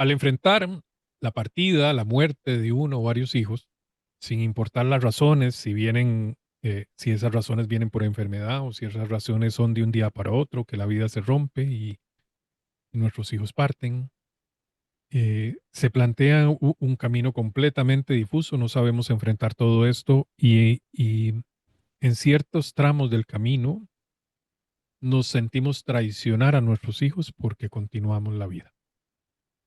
Al enfrentar la partida, la muerte de uno o varios hijos, sin importar las razones, si esas razones vienen por enfermedad o si esas razones son de un día para otro, que la vida se rompe y nuestros hijos parten, se plantea un camino completamente difuso, no sabemos enfrentar todo esto y en ciertos tramos del camino nos sentimos traicionar a nuestros hijos porque continuamos la vida.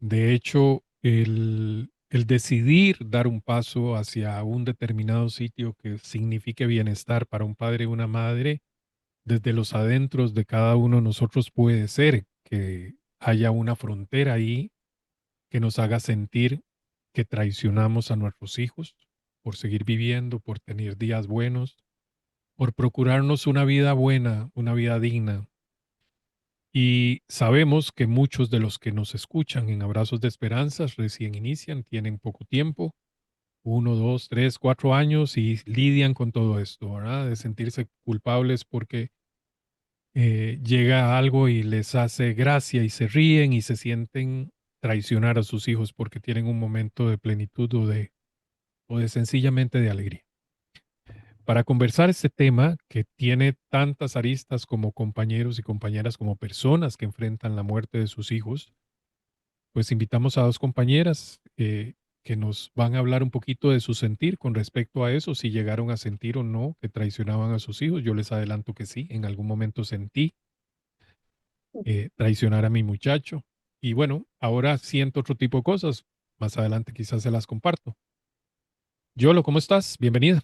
De hecho, el decidir dar un paso hacia un determinado sitio que signifique bienestar para un padre y una madre, desde los adentros de cada uno de nosotros puede ser que haya una frontera ahí que nos haga sentir que traicionamos a nuestros hijos por seguir viviendo, por tener días buenos, por procurarnos una vida buena, una vida digna. Y sabemos que muchos de los que nos escuchan en Abrazos de Esperanzas recién inician, tienen poco tiempo, 1, 2, 3, 4 años y lidian con todo esto, ¿verdad? De sentirse culpables porque llega algo y les hace gracia y se ríen y se sienten traicionar a sus hijos porque tienen un momento de plenitud o de sencillamente de alegría. Para conversar este tema que tiene tantas aristas como compañeros y compañeras, como personas que enfrentan la muerte de sus hijos, pues invitamos a dos compañeras que nos van a hablar un poquito de su sentir con respecto a eso, si llegaron a sentir o no que traicionaban a sus hijos. Yo les adelanto que sí, en algún momento sentí traicionar a mi muchacho. Y bueno, ahora siento otro tipo de cosas. Más adelante quizás se las comparto. Yolo, ¿cómo estás? Bienvenida.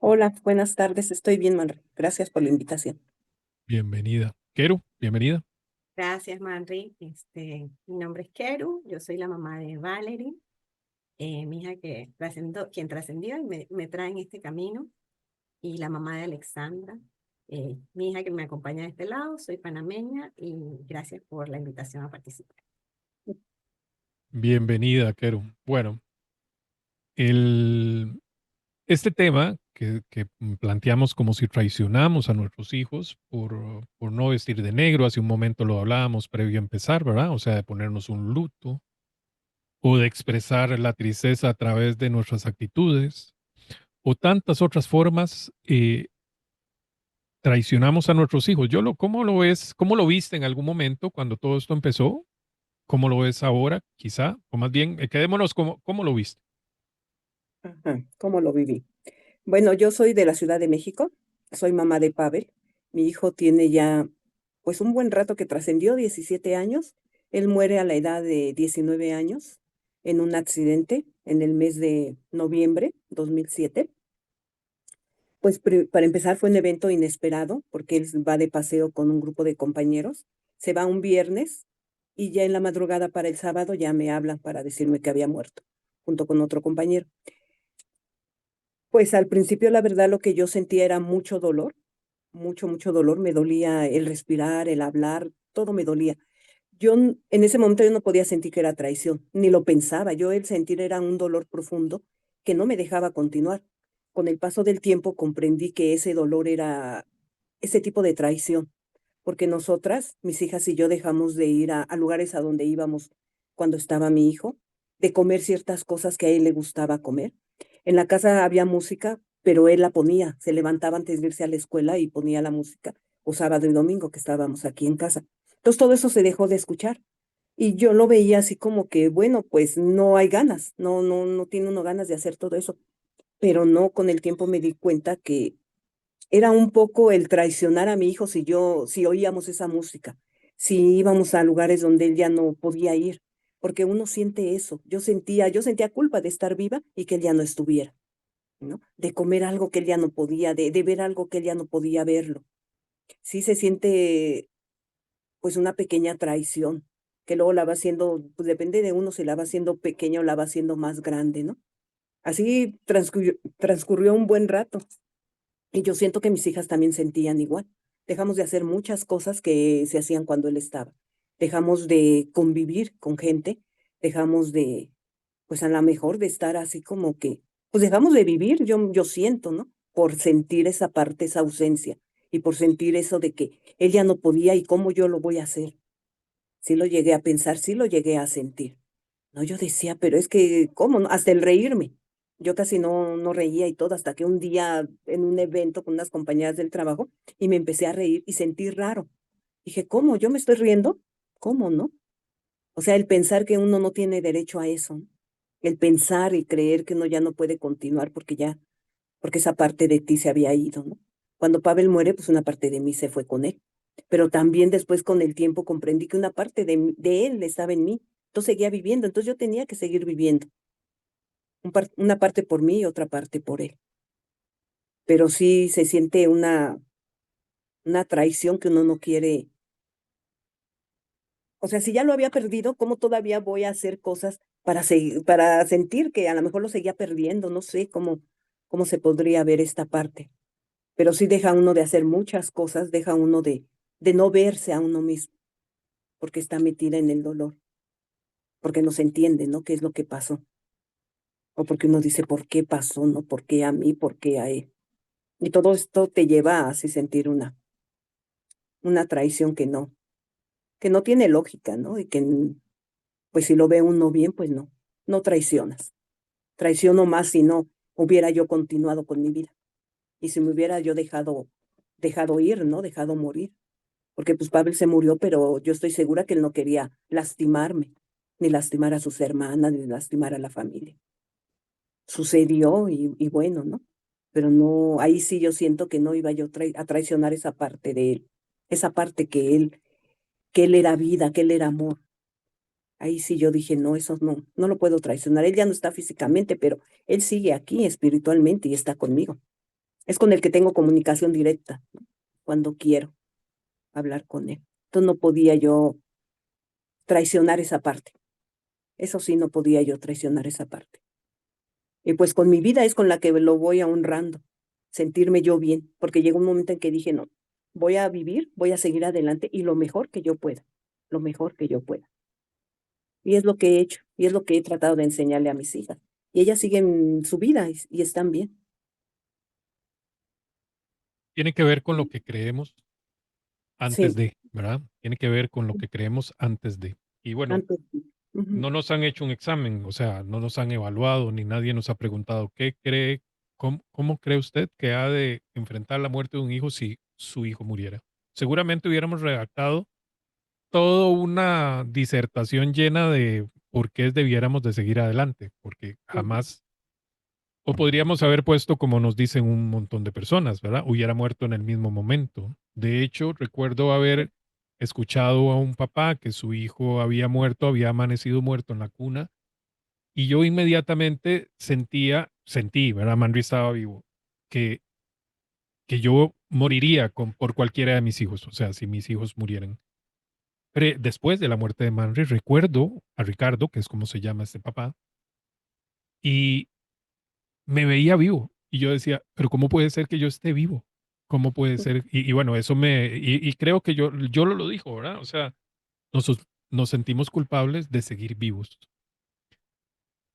Hola, buenas tardes. Estoy bien, Manri. Gracias por la invitación. Bienvenida. Keru, bienvenida. Gracias, Manri. Mi nombre es Keru, yo soy la mamá de Valerie, mi hija quien trascendió y me trae en este camino, y la mamá de Alexandra, mi hija que me acompaña de este lado, soy panameña y gracias por la invitación a participar. Bienvenida, Keru. Bueno, el, este tema que planteamos como si traicionamos a nuestros hijos por no vestir de negro, hace un momento lo hablábamos previo a empezar, ¿verdad? O sea, de ponernos un luto o de expresar la tristeza a través de nuestras actitudes o tantas otras formas, traicionamos a nuestros hijos. ¿Cómo lo ves? ¿Cómo lo viste en algún momento cuando todo esto empezó? ¿Cómo lo ves ahora, quizá? O más bien, quedémonos cómo lo viste. Ajá, ¿cómo lo viví? Bueno, yo soy de la Ciudad de México, soy mamá de Pavel. Mi hijo tiene ya, pues, un buen rato que trascendió, 17 años. Él muere a la edad de 19 años en un accidente en el mes de noviembre 2007. Pues para empezar fue un evento inesperado porque él va de paseo con un grupo de compañeros. Se va un viernes y ya en la madrugada para el sábado ya me hablan para decirme que había muerto junto con otro compañero. Pues al principio, la verdad, lo que yo sentía era mucho dolor, mucho dolor. Me dolía el respirar, el hablar, todo me dolía. En ese momento yo no podía sentir que era traición, ni lo pensaba. Yo el sentir era un dolor profundo que no me dejaba continuar. Con el paso del tiempo comprendí que ese dolor era ese tipo de traición, porque nosotras, mis hijas y yo, dejamos de ir a lugares a donde íbamos cuando estaba mi hijo, de comer ciertas cosas que a él le gustaba comer. En la casa había música, pero él la ponía, se levantaba antes de irse a la escuela y ponía la música, o sábado y domingo que estábamos aquí en casa. Entonces todo eso se dejó de escuchar. Y yo lo veía así como que, bueno, pues no hay ganas, no tiene uno ganas de hacer todo eso. Pero no, con el tiempo me di cuenta que era un poco el traicionar a mi hijo si oíamos esa música, si íbamos a lugares donde él ya no podía ir, porque uno siente eso. Yo sentía culpa de estar viva y que él ya no estuviera, ¿no? De comer algo que él ya no podía, de ver algo que él ya no podía verlo. Sí se siente pues una pequeña traición, que luego la va haciendo, pues depende de uno si la va haciendo pequeña o la va haciendo más grande, ¿no? Así transcurrió un buen rato. Y yo siento que mis hijas también sentían igual. Dejamos de hacer muchas cosas que se hacían cuando él estaba. Dejamos de convivir con gente, dejamos de, pues a lo mejor de estar así como que, pues dejamos de vivir, yo siento, ¿no? Por sentir esa parte, esa ausencia, y por sentir eso de que él ya no podía y cómo yo lo voy a hacer. sí lo llegué a pensar, sí lo llegué a sentir. No, yo decía, pero es que, ¿cómo? ¿No? Hasta el reírme. Yo casi no reía y todo, hasta que un día en un evento con unas compañeras del trabajo y me empecé a reír y sentí raro. Dije, ¿cómo? ¿Yo me estoy riendo? ¿Cómo, no? O sea, el pensar que uno no tiene derecho a eso, ¿no? El pensar y creer que uno ya no puede continuar porque esa parte de ti se había ido, ¿no? Cuando Pavel muere, pues una parte de mí se fue con él, pero también después con el tiempo comprendí que una parte de él estaba en mí, entonces seguía viviendo, entonces yo tenía que seguir viviendo, una parte por mí y otra parte por él, pero sí se siente una traición que uno no quiere, o sea, si ya lo había perdido, ¿cómo todavía voy a hacer cosas para sentir que a lo mejor lo seguía perdiendo? No sé cómo se podría ver esta parte. Pero sí deja uno de hacer muchas cosas, deja uno de no verse a uno mismo, porque está metida en el dolor, porque no se entiende, ¿no? ¿Qué es lo que pasó? O porque uno dice, ¿por qué pasó? ¿No? ¿Por qué a mí? ¿Por qué a él? Y todo esto te lleva a así sentir una traición que no tiene lógica, ¿no? Y que, pues si lo ve uno bien, pues no traicionas. Traiciono más si no hubiera yo continuado con mi vida. Y si me hubiera yo dejado ir, ¿no? Dejado morir. Porque pues Pavel se murió, pero yo estoy segura que él no quería lastimarme, ni lastimar a sus hermanas, ni lastimar a la familia. Sucedió y bueno, ¿no? Pero no, ahí sí yo siento que no iba yo a traicionar esa parte de él, esa parte que él era vida, que él era amor. Ahí sí yo dije, no, eso no lo puedo traicionar. Él ya no está físicamente, pero él sigue aquí espiritualmente y está conmigo. Es con el que tengo comunicación directa, ¿no? Cuando quiero hablar con él. Entonces no podía yo traicionar esa parte. Eso sí, no podía yo traicionar esa parte. Y pues con mi vida es con la que lo voy a honrando, sentirme yo bien, porque llegó un momento en que dije, no, voy a vivir, voy a seguir adelante y lo mejor que yo pueda, lo mejor que yo pueda. Y es lo que he hecho, y es lo que he tratado de enseñarle a mis hijas. Y ellas siguen su vida y están bien. Tiene que ver con lo que creemos antes Sí, de, ¿verdad? Tiene que ver con lo que creemos antes de. Y bueno, antes. Ujú, no nos han hecho un examen, o sea, no nos han evaluado, ni nadie nos ha preguntado qué cree, cómo cree usted que ha de enfrentar la muerte de un hijo si su hijo muriera. Seguramente hubiéramos redactado toda una disertación llena de por qué debiéramos de seguir adelante, porque ujú, jamás, o podríamos haber puesto como nos dicen un montón de personas, ¿verdad? Hubiera muerto en el mismo momento. De hecho, recuerdo haber escuchado a un papá que su hijo había muerto, había amanecido muerto en la cuna, y yo inmediatamente sentí, ¿verdad? Manri estaba vivo, que, que yo moriría por cualquiera de mis hijos, o sea, si mis hijos murieran. Después de la muerte de Manri, recuerdo a Ricardo, que es como se llama este papá, y me veía vivo. Y yo decía, pero ¿cómo puede ser que yo esté vivo? ¿Cómo puede ser? Y bueno, eso y creo que yo lo dijo, ¿verdad? O sea, nos sentimos culpables de seguir vivos.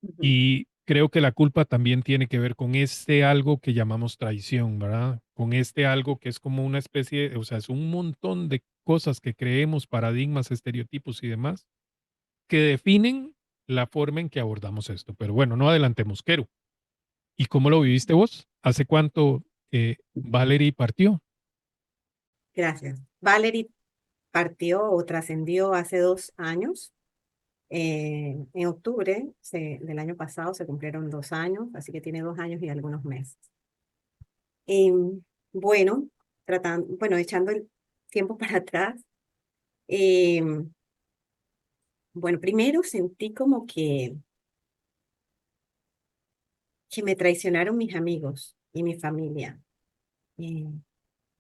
ujú, Y creo que la culpa también tiene que ver con este algo que llamamos traición, ¿verdad? Con este algo que es como una especie, o sea, es un montón de cosas que creemos, paradigmas, estereotipos y demás, que definen la forma en que abordamos esto. Pero bueno, no adelantemos, Kero. ¿Y cómo lo viviste vos? ¿Hace cuánto Valerie partió? Gracias. Valerie partió o trascendió hace 2 años. En octubre del año pasado se cumplieron 2 años, así que tiene 2 años y algunos meses. Y bueno, bueno, echando el tiempo para atrás, eh, bueno, primero sentí como que me traicionaron mis amigos y mi familia, eh,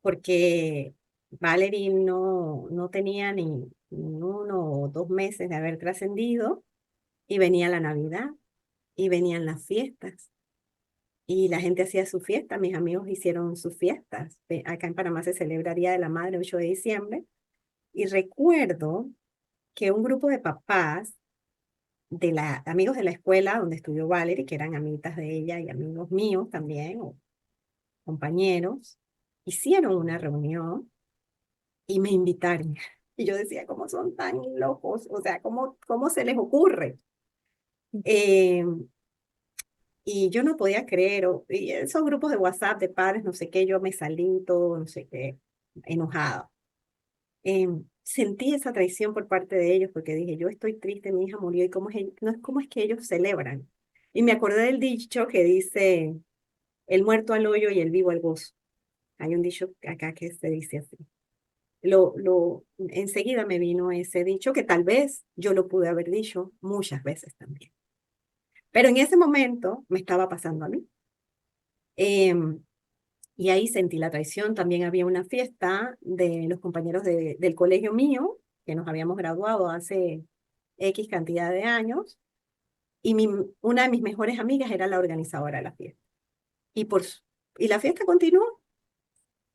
porque Valerie no tenía ni 1 o 2 meses de haber trascendido y venía la Navidad y venían las fiestas. Y la gente hacía su fiesta, mis amigos hicieron sus fiestas. Acá en Panamá se celebra Día de la Madre, 8 de diciembre, y recuerdo que un grupo de papás, amigos de la escuela donde estudió Valerie, que eran amiguitas de ella y amigos míos también, o compañeros, hicieron una reunión y me invitaron. Y yo decía, ¿cómo son tan locos? O sea, ¿cómo se les ocurre? Eh, y yo no podía creer, y esos grupos de WhatsApp de padres, no sé qué, yo me salí todo, no sé qué, enojada. Sentí esa traición por parte de ellos porque dije, yo estoy triste, mi hija murió y cómo es que ellos celebran. Y me acordé del dicho que dice, el muerto al hoyo y el vivo al gozo. Hay un dicho acá que se dice así. Enseguida me vino ese dicho que tal vez yo lo pude haber dicho muchas veces también. Pero en ese momento me estaba pasando a mí. Em, y ahí sentí la traición. También había una fiesta de los compañeros del colegio mío, que nos habíamos graduado hace X cantidad de años, y una de mis mejores amigas era la organizadora de la fiesta. Y, y la fiesta continuó.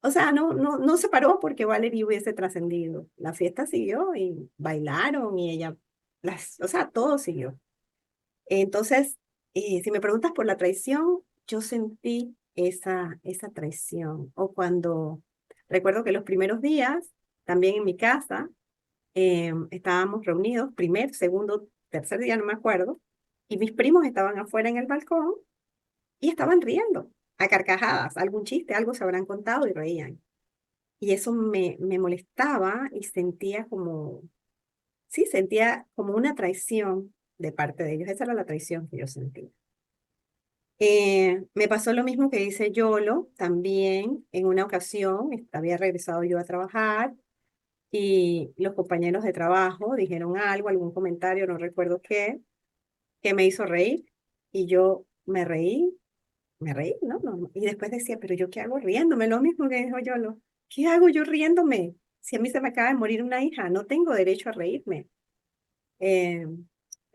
O sea, no se paró porque Valerie hubiese trascendido. La fiesta siguió y bailaron y ella, o sea, todo siguió. Entonces, si me preguntas por la traición, yo sentí esa traición. O cuando recuerdo que los primeros días, también en mi casa, estábamos reunidos, primer, segundo, tercer día, no me acuerdo, y mis primos estaban afuera en el balcón y estaban riendo a carcajadas, algún chiste, algo se habrán contado y reían. Y eso me molestaba y sentía como, sí, sentía como una traición de parte de ellos. Esa era la traición que yo sentía. Me pasó lo mismo que dice Yolo, también en una ocasión había regresado yo a trabajar y los compañeros de trabajo dijeron algo, algún comentario, no recuerdo qué, que me hizo reír y yo me reí, ¿no? Y después decía, pero ¿yo qué hago riéndome? Lo mismo que dijo Yolo, ¿qué hago yo riéndome? Si a mí se me acaba de morir una hija, no tengo derecho a reírme. Eh,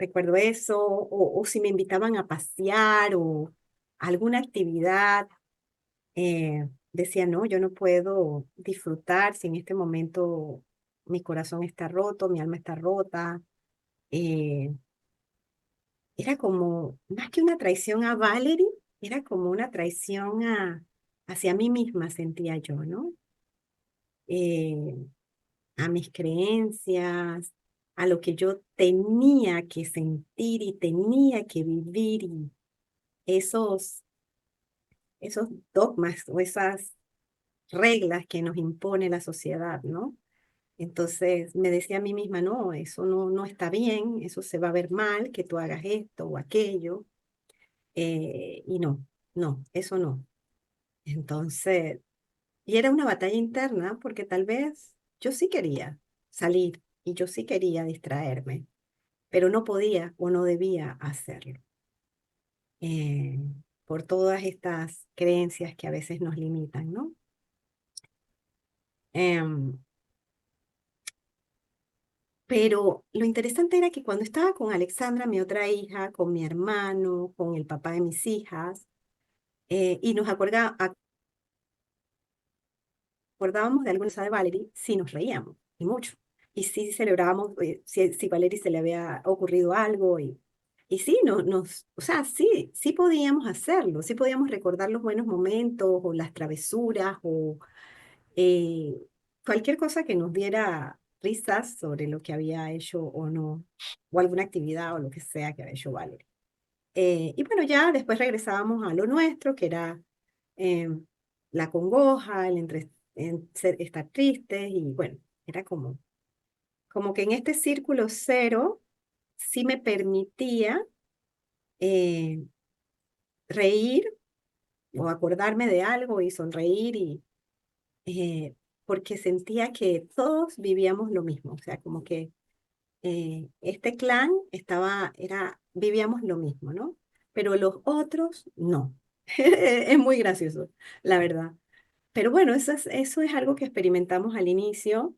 Recuerdo eso, o si me invitaban a pasear o a alguna actividad, decía, no, yo no puedo disfrutar si en este momento mi corazón está roto, mi alma está rota. Eh, Era como, más que una traición a Valerie, era como una traición hacia mí misma, sentía yo, ¿no? Eh, a mis creencias, a lo que yo tenía que sentir y tenía que vivir y esos, esos dogmas o esas reglas que nos impone la sociedad, ¿no? Entonces me decía a mí misma, no, eso no está bien, eso se va a ver mal, que tú hagas esto o aquello, y no, eso no. Entonces, y era una batalla interna porque tal vez yo sí quería salir y yo sí quería distraerme, pero no podía o no debía hacerlo, eh, por todas estas creencias que a veces nos limitan, ¿no? Em, pero lo interesante era que cuando estaba con Alexandra, mi otra hija, con mi hermano, con el papá de mis hijas, y nos acordábamos de alguna cosa de Valerie, sí nos reíamos, y mucho. Y sí celebrábamos si Valerie se le había ocurrido algo, y sí, o sea, sí podíamos hacerlo, sí podíamos recordar los buenos momentos, o las travesuras, o eh, cualquier cosa que nos diera risas sobre lo que había hecho o no, o alguna actividad o lo que sea que había hecho Valerie. Y bueno, ya después regresábamos a lo nuestro, que era em, la congoja, estar tristes, y bueno, era como que en este círculo cero sí me permitía eh, reír o acordarme de algo y sonreír eh, porque sentía que todos vivíamos lo mismo, o sea, como que este clan vivíamos lo mismo, ¿no? Pero los otros no. Es muy gracioso, la verdad. Pero bueno, eso es algo que experimentamos al inicio,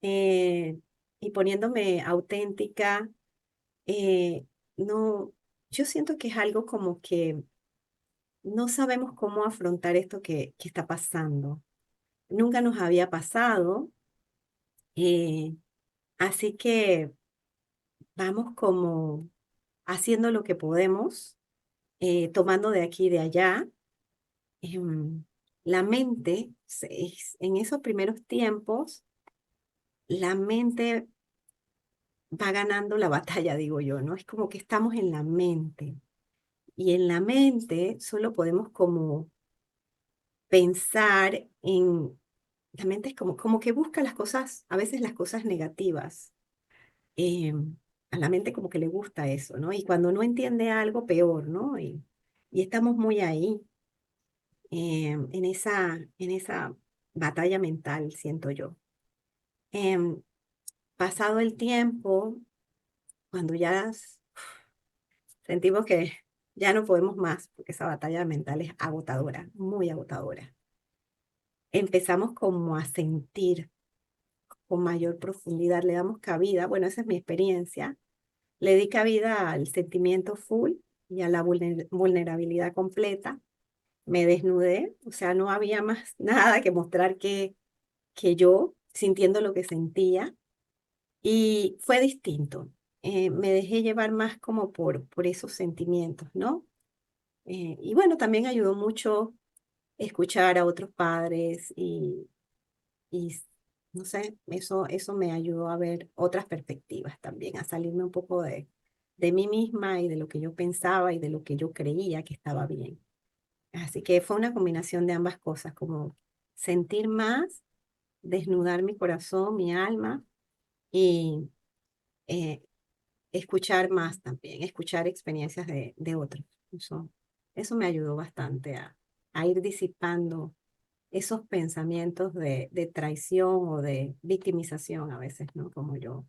eh, y poniéndome auténtica, eh, no, yo siento que es algo como que no sabemos cómo afrontar esto que está pasando. Nunca nos había pasado, eh, así que vamos como haciendo lo que podemos, tomando de aquí y de allá. Em, la mente, en esos primeros tiempos, la mente va ganando la batalla, digo yo, ¿no? Es como que estamos en la mente. Y en la mente solo podemos como pensar en, la mente es como que busca las cosas, a veces las cosas negativas. A la mente como que le gusta eso, ¿no? Y cuando no entiende algo, peor, ¿no? Y estamos muy ahí, en esa batalla mental, siento yo. Em, Pasado el tiempo, cuando ya sentimos que ya no podemos más, porque esa batalla mental es agotadora, muy agotadora. Empezamos como a sentir con mayor profundidad, le damos cabida, bueno, esa es mi experiencia, le di cabida al sentimiento full y a la vulnerabilidad completa, me desnudé, o sea, no había más nada que mostrar que yo sintiendo lo que sentía y fue distinto. Me dejé llevar más como por esos sentimientos, ¿no? Y bueno, también ayudó mucho escuchar a otros padres y no sé, eso me ayudó a ver otras perspectivas también, a salirme un poco de mí misma y de lo que yo pensaba y de lo que yo creía que estaba bien. Así que fue una combinación de ambas cosas, como sentir más, desnudar mi corazón, mi alma y eh, escuchar más también, escuchar experiencias de otros. Eso me ayudó bastante a ir disipando esos pensamientos de traición o de victimización a veces, ¿no? Como yo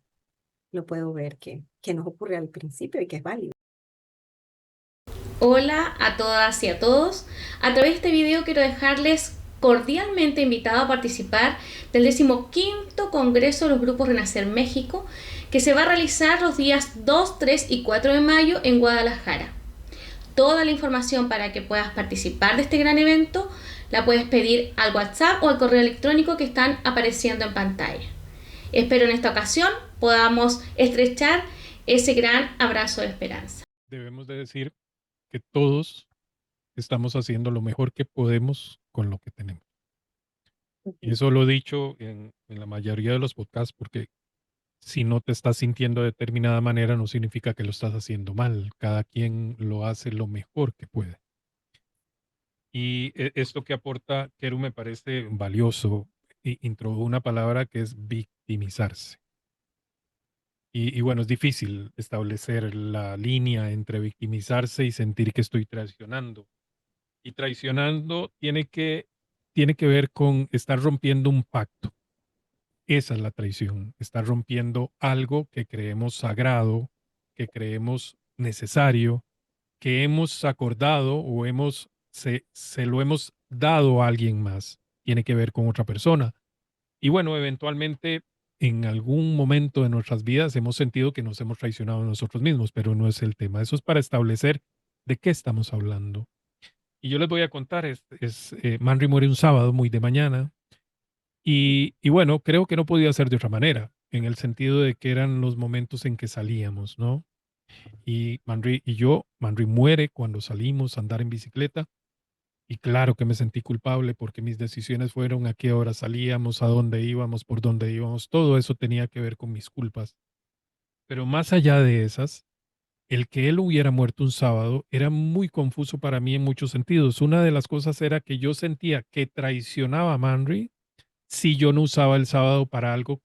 lo puedo ver que nos ocurre al principio y que es válido. Hola a todas y a todos. A través de este video quiero dejarles cordialmente invitado a participar del 15º Congreso de los Grupos Renacer México, que se va a realizar los días 2, 3 y 4 de mayo en Guadalajara. Toda la información para que puedas participar de este gran evento la puedes pedir al WhatsApp o al correo electrónico que están apareciendo en pantalla. Espero en esta ocasión podamos estrechar ese gran abrazo de esperanza. Debemos de decir que todos estamos haciendo lo mejor que podemos con lo que tenemos. Y Ujú. eso lo he dicho en la mayoría de los podcasts, porque si no te estás sintiendo de determinada manera, no significa que lo estás haciendo mal. Cada quien lo hace lo mejor que puede. Y esto que aporta Keru me parece valioso. Introdujo una palabra que es victimizarse. Y bueno, es difícil establecer la línea entre victimizarse y sentir que estoy traicionando. Y traicionando tiene que ver con estar rompiendo un pacto. Esa es la traición, estar rompiendo algo que creemos sagrado, que creemos necesario, que hemos acordado o se lo hemos dado a alguien más. Tiene que ver con otra persona. Y bueno, eventualmente en algún momento de nuestras vidas hemos sentido que nos hemos traicionado a nosotros mismos, pero no es el tema. Eso es para establecer de qué estamos hablando. Y yo les voy a contar, Manry muere un sábado muy de mañana y bueno, creo que no podía ser de otra manera, en el sentido de que eran los momentos en que salíamos, ¿no? Y Manry muere cuando salimos a andar en bicicleta y claro que me sentí culpable porque mis decisiones fueron a qué hora salíamos, a dónde íbamos, por dónde íbamos, todo eso tenía que ver con mis culpas. Pero más allá de esas, el que él hubiera muerto un sábado era muy confuso para mí en muchos sentidos. Una de las cosas era que yo sentía que traicionaba a Manry si yo no usaba el sábado para algo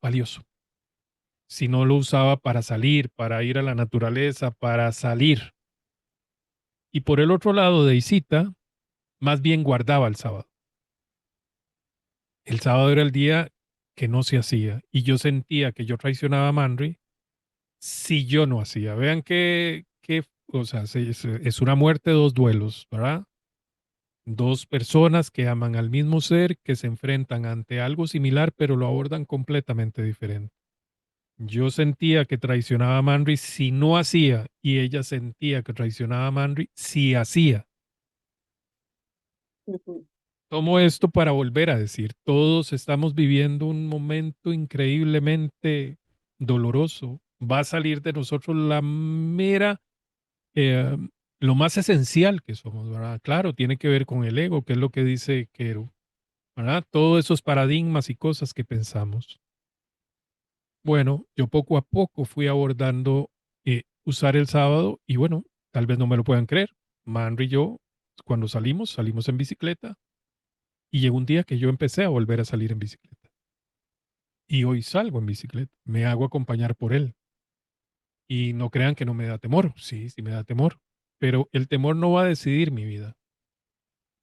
valioso. Si no lo usaba para salir, para ir a la naturaleza, para salir. Y por el otro lado, Deisita más bien guardaba el sábado. El sábado era el día que no se hacía y yo sentía que yo traicionaba a Manry si yo no hacía. Vean que o sea, es una muerte de dos duelos, ¿verdad? Dos personas que aman al mismo ser, que se enfrentan ante algo similar, pero lo abordan completamente diferente. Yo sentía que traicionaba a Manry si no hacía y ella sentía que traicionaba a Manry si hacía. Ujú. Tomo esto para volver a decir, todos estamos viviendo un momento increíblemente doloroso. Va a salir de nosotros la mera, eh, lo más esencial que somos, ¿verdad? Claro, tiene que ver con el ego, que es lo que dice Keru, ¿verdad? Todos esos paradigmas y cosas que pensamos. Bueno, yo poco a poco fui abordando usar el sábado y bueno, tal vez no me lo puedan creer. Manry y yo, cuando salimos en bicicleta y llegó un día que yo empecé a volver a salir en bicicleta. Y hoy salgo en bicicleta, me hago acompañar por él. Y no crean que no me da temor, sí, sí me da temor, pero el temor no va a decidir mi vida.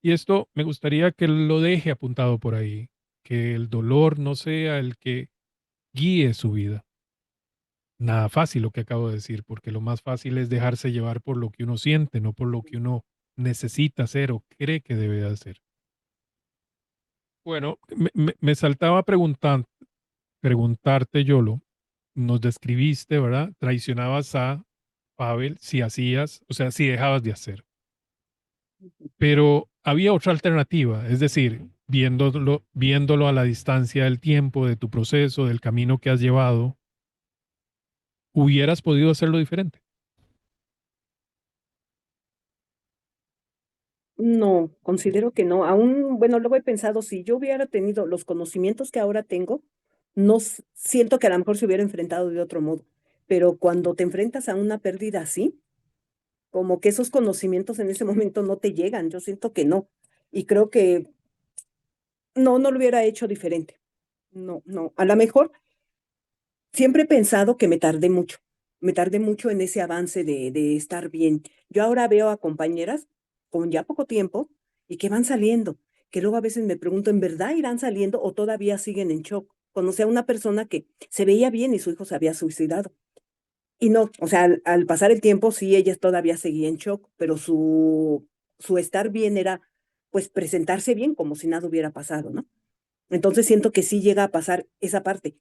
Y esto me gustaría que lo deje apuntado por ahí, que el dolor no sea el que guíe su vida. Nada fácil lo que acabo de decir, porque lo más fácil es dejarse llevar por lo que uno siente, no por lo que uno necesita hacer o cree que debe de hacer. Bueno, me saltaba preguntarte, Yolo, nos describiste, ¿verdad? Traicionabas a Pavel si hacías, o sea, si dejabas de hacer. Pero había otra alternativa, es decir, viéndolo a la distancia del tiempo, de tu proceso, del camino que has llevado, hubieras podido hacerlo diferente. No, considero que no. Aún, bueno, luego he pensado, si yo hubiera tenido los conocimientos que ahora tengo, no siento que a lo mejor se hubiera enfrentado de otro modo. Pero cuando te enfrentas a una pérdida así, como que esos conocimientos en ese momento no te llegan. Yo siento que no. Y creo que no lo hubiera hecho diferente. No, no. A lo mejor siempre he pensado que me tardé mucho en ese avance de estar bien. Yo ahora veo a compañeras con ya poco tiempo y que van saliendo, que luego a veces me pregunto, ¿en verdad irán saliendo o todavía siguen en shock? Conocí a una persona que se veía bien y su hijo se había suicidado. Y no, o sea, al pasar el tiempo, sí, ella todavía seguía en shock, pero su estar bien era, pues, presentarse bien como si nada hubiera pasado, ¿no? Entonces siento que sí llega a pasar esa parte.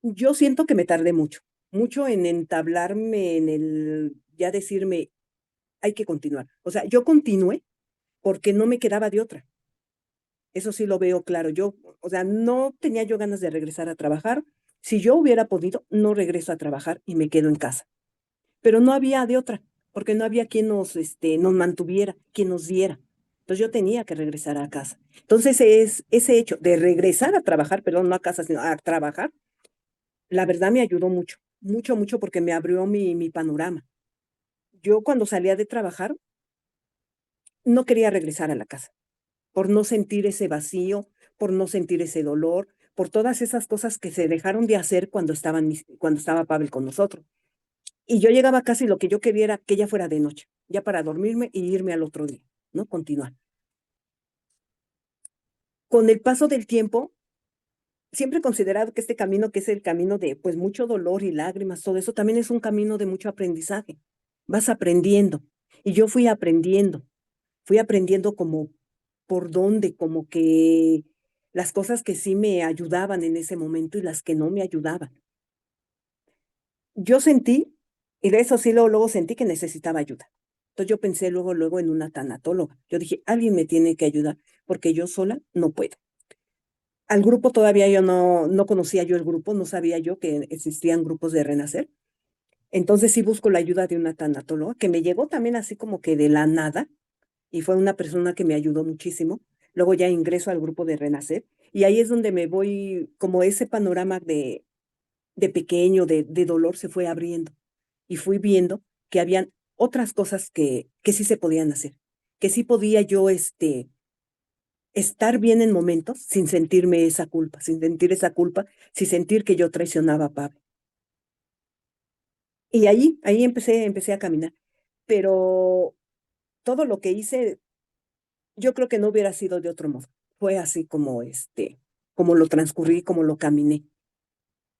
Yo siento que me tardé mucho, mucho en entablarme, en el ya decirme, hay que continuar. O sea, yo continué porque no me quedaba de otra. Eso sí lo veo claro. Yo, o sea, no tenía yo ganas de regresar a trabajar. Si yo hubiera podido, no regreso a trabajar y me quedo en casa. Pero no había de otra, porque no había quien nos mantuviera, quien nos diera. Entonces yo tenía que regresar a casa. Entonces ese hecho de regresar a trabajar, perdón, no a casa, sino a trabajar, la verdad me ayudó mucho, mucho, mucho, porque me abrió mi panorama. Yo cuando salía de trabajar no quería regresar a la casa, por no sentir ese vacío, por no sentir ese dolor, por todas esas cosas que se dejaron de hacer cuando estaba Pavel con nosotros. Y yo llegaba a casa y lo que yo quería era que ya fuera de noche, ya para dormirme y irme al otro día, ¿no? Continuar. Con el paso del tiempo, siempre he considerado que este camino, que es el camino de pues mucho dolor y lágrimas, todo eso también es un camino de mucho aprendizaje. Vas aprendiendo. Y yo fui aprendiendo como por dónde, como que las cosas que sí me ayudaban en ese momento y las que no me ayudaban. Yo sentí, y de eso sí luego sentí que necesitaba ayuda. Entonces yo pensé luego en una tanatóloga. Yo dije, alguien me tiene que ayudar porque yo sola no puedo. Al grupo todavía yo no conocía yo el grupo, no sabía yo que existían grupos de Renacer. Entonces sí busco la ayuda de una tanatóloga que me llegó también así como que de la nada y fue una persona que me ayudó muchísimo. Luego ya ingreso al grupo de Renacer y ahí es donde me voy, como ese panorama de pequeño, de dolor se fue abriendo y fui viendo que habían otras cosas que sí se podían hacer, que sí podía yo estar bien en momentos sin sentirme esa culpa, sin sentir esa culpa, sin sentir que yo traicionaba a Pablo. Y ahí empecé a caminar. Pero todo lo que hice, yo creo que no hubiera sido de otro modo. Fue así como lo transcurrí, como lo caminé.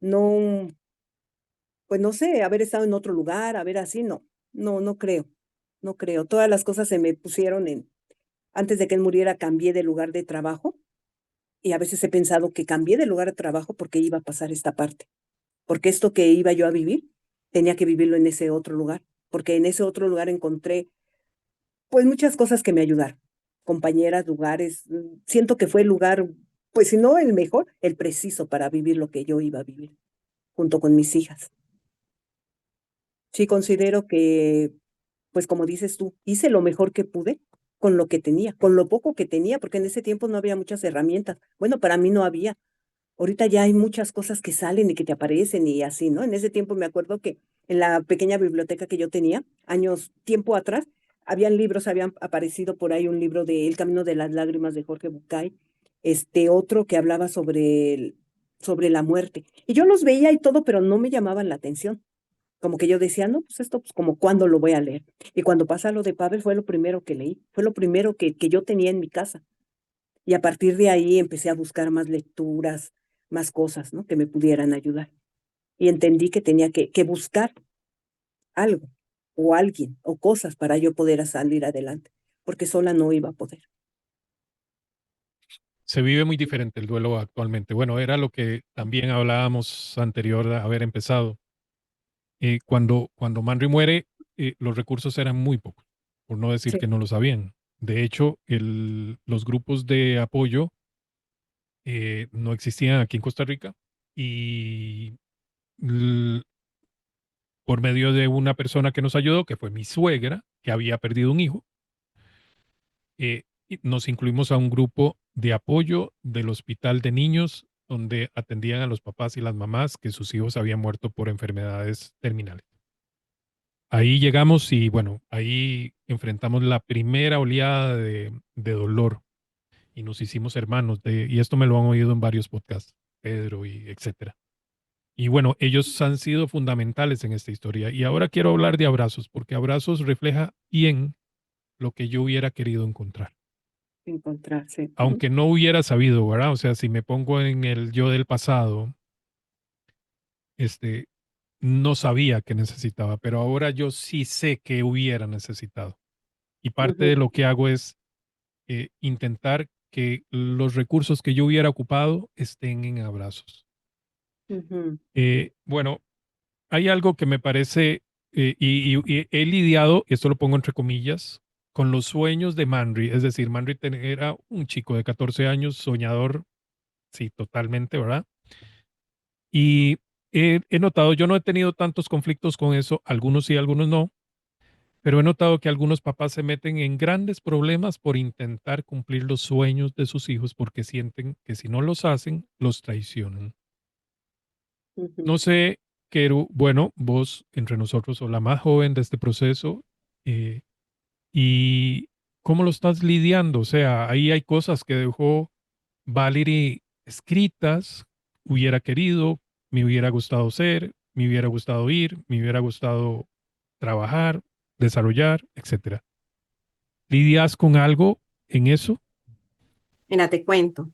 No, pues no sé, haber estado en otro lugar, haber así, no creo, no creo. Todas las cosas se me pusieron antes de que él muriera, cambié de lugar de trabajo y a veces he pensado que cambié de lugar de trabajo porque iba a pasar esta parte, porque esto que iba yo a vivir, tenía que vivirlo en ese otro lugar, porque en ese otro lugar encontré pues muchas cosas que me ayudaron, compañeras, lugares, siento que fue el lugar, pues si no el mejor, el preciso para vivir lo que yo iba a vivir junto con mis hijas. Sí considero que, pues como dices tú, hice lo mejor que pude con lo que tenía, con lo poco que tenía, porque en ese tiempo no había muchas herramientas. Bueno, para mí no había. Ahorita ya hay muchas cosas que salen y que te aparecen y así, ¿no? En ese tiempo me acuerdo que en la pequeña biblioteca que yo tenía, tiempo atrás, habían libros, habían aparecido por ahí un libro de El Camino de las Lágrimas de Jorge Bucay, otro que hablaba sobre la muerte. Y yo los veía y todo, pero no me llamaban la atención. Como que yo decía, no, pues esto, pues como cuándo lo voy a leer. Y cuando pasa lo de Pavel fue lo primero que leí, fue lo primero que yo tenía en mi casa. Y a partir de ahí empecé a buscar más lecturas, más cosas, ¿no? Que me pudieran ayudar. Y entendí que tenía que buscar algo o alguien o cosas para yo poder salir adelante, porque sola no iba a poder. Se vive muy diferente el duelo actualmente. Bueno, era lo que también hablábamos anterior a haber empezado. Cuando Manry muere, los recursos eran muy pocos, por no decir Sí. que no lo sabían. De hecho, los grupos de apoyo no existían aquí en Costa Rica y l- por medio de una persona que nos ayudó, que fue mi suegra, que había perdido un hijo, y nos incluimos a un grupo de apoyo del hospital de niños donde atendían a los papás y las mamás que sus hijos habían muerto por enfermedades terminales. Ahí llegamos y bueno, ahí enfrentamos la primera oleada de dolor y nos hicimos hermanos. Y esto me lo han oído en varios podcasts, Pedro y etcétera. Y bueno, ellos han sido fundamentales en esta historia. Y ahora quiero hablar de Abrazos, porque Abrazos refleja bien lo que yo hubiera querido encontrar. Encontrarse. Aunque no hubiera sabido, ¿verdad? O sea, si me pongo en el yo del pasado, este, no sabía que necesitaba, pero ahora yo sí sé que hubiera necesitado. Y parte de lo que hago es intentar que los recursos que yo hubiera ocupado estén en Abrazos. Bueno, hay algo que me parece, y he lidiado, y esto lo pongo entre comillas, con los sueños de Manry. Es decir, Manry era un chico de 14 años, soñador, sí, totalmente, ¿verdad? Y he notado, yo no he tenido tantos conflictos con eso, algunos sí, algunos no, pero he notado que algunos papás se meten en grandes problemas por intentar cumplir los sueños de sus hijos porque sienten que si no los hacen, los traicionan. No sé, Keru, bueno, vos entre nosotros sos la más joven de este proceso, eh, y cómo lo estás lidiando. O sea, ahí hay cosas que dejó Valerie escritas, hubiera querido, me hubiera gustado ser, me hubiera gustado ir, me hubiera gustado trabajar, desarrollar, etcétera. ¿Lidias con algo en eso? Mira, te cuento.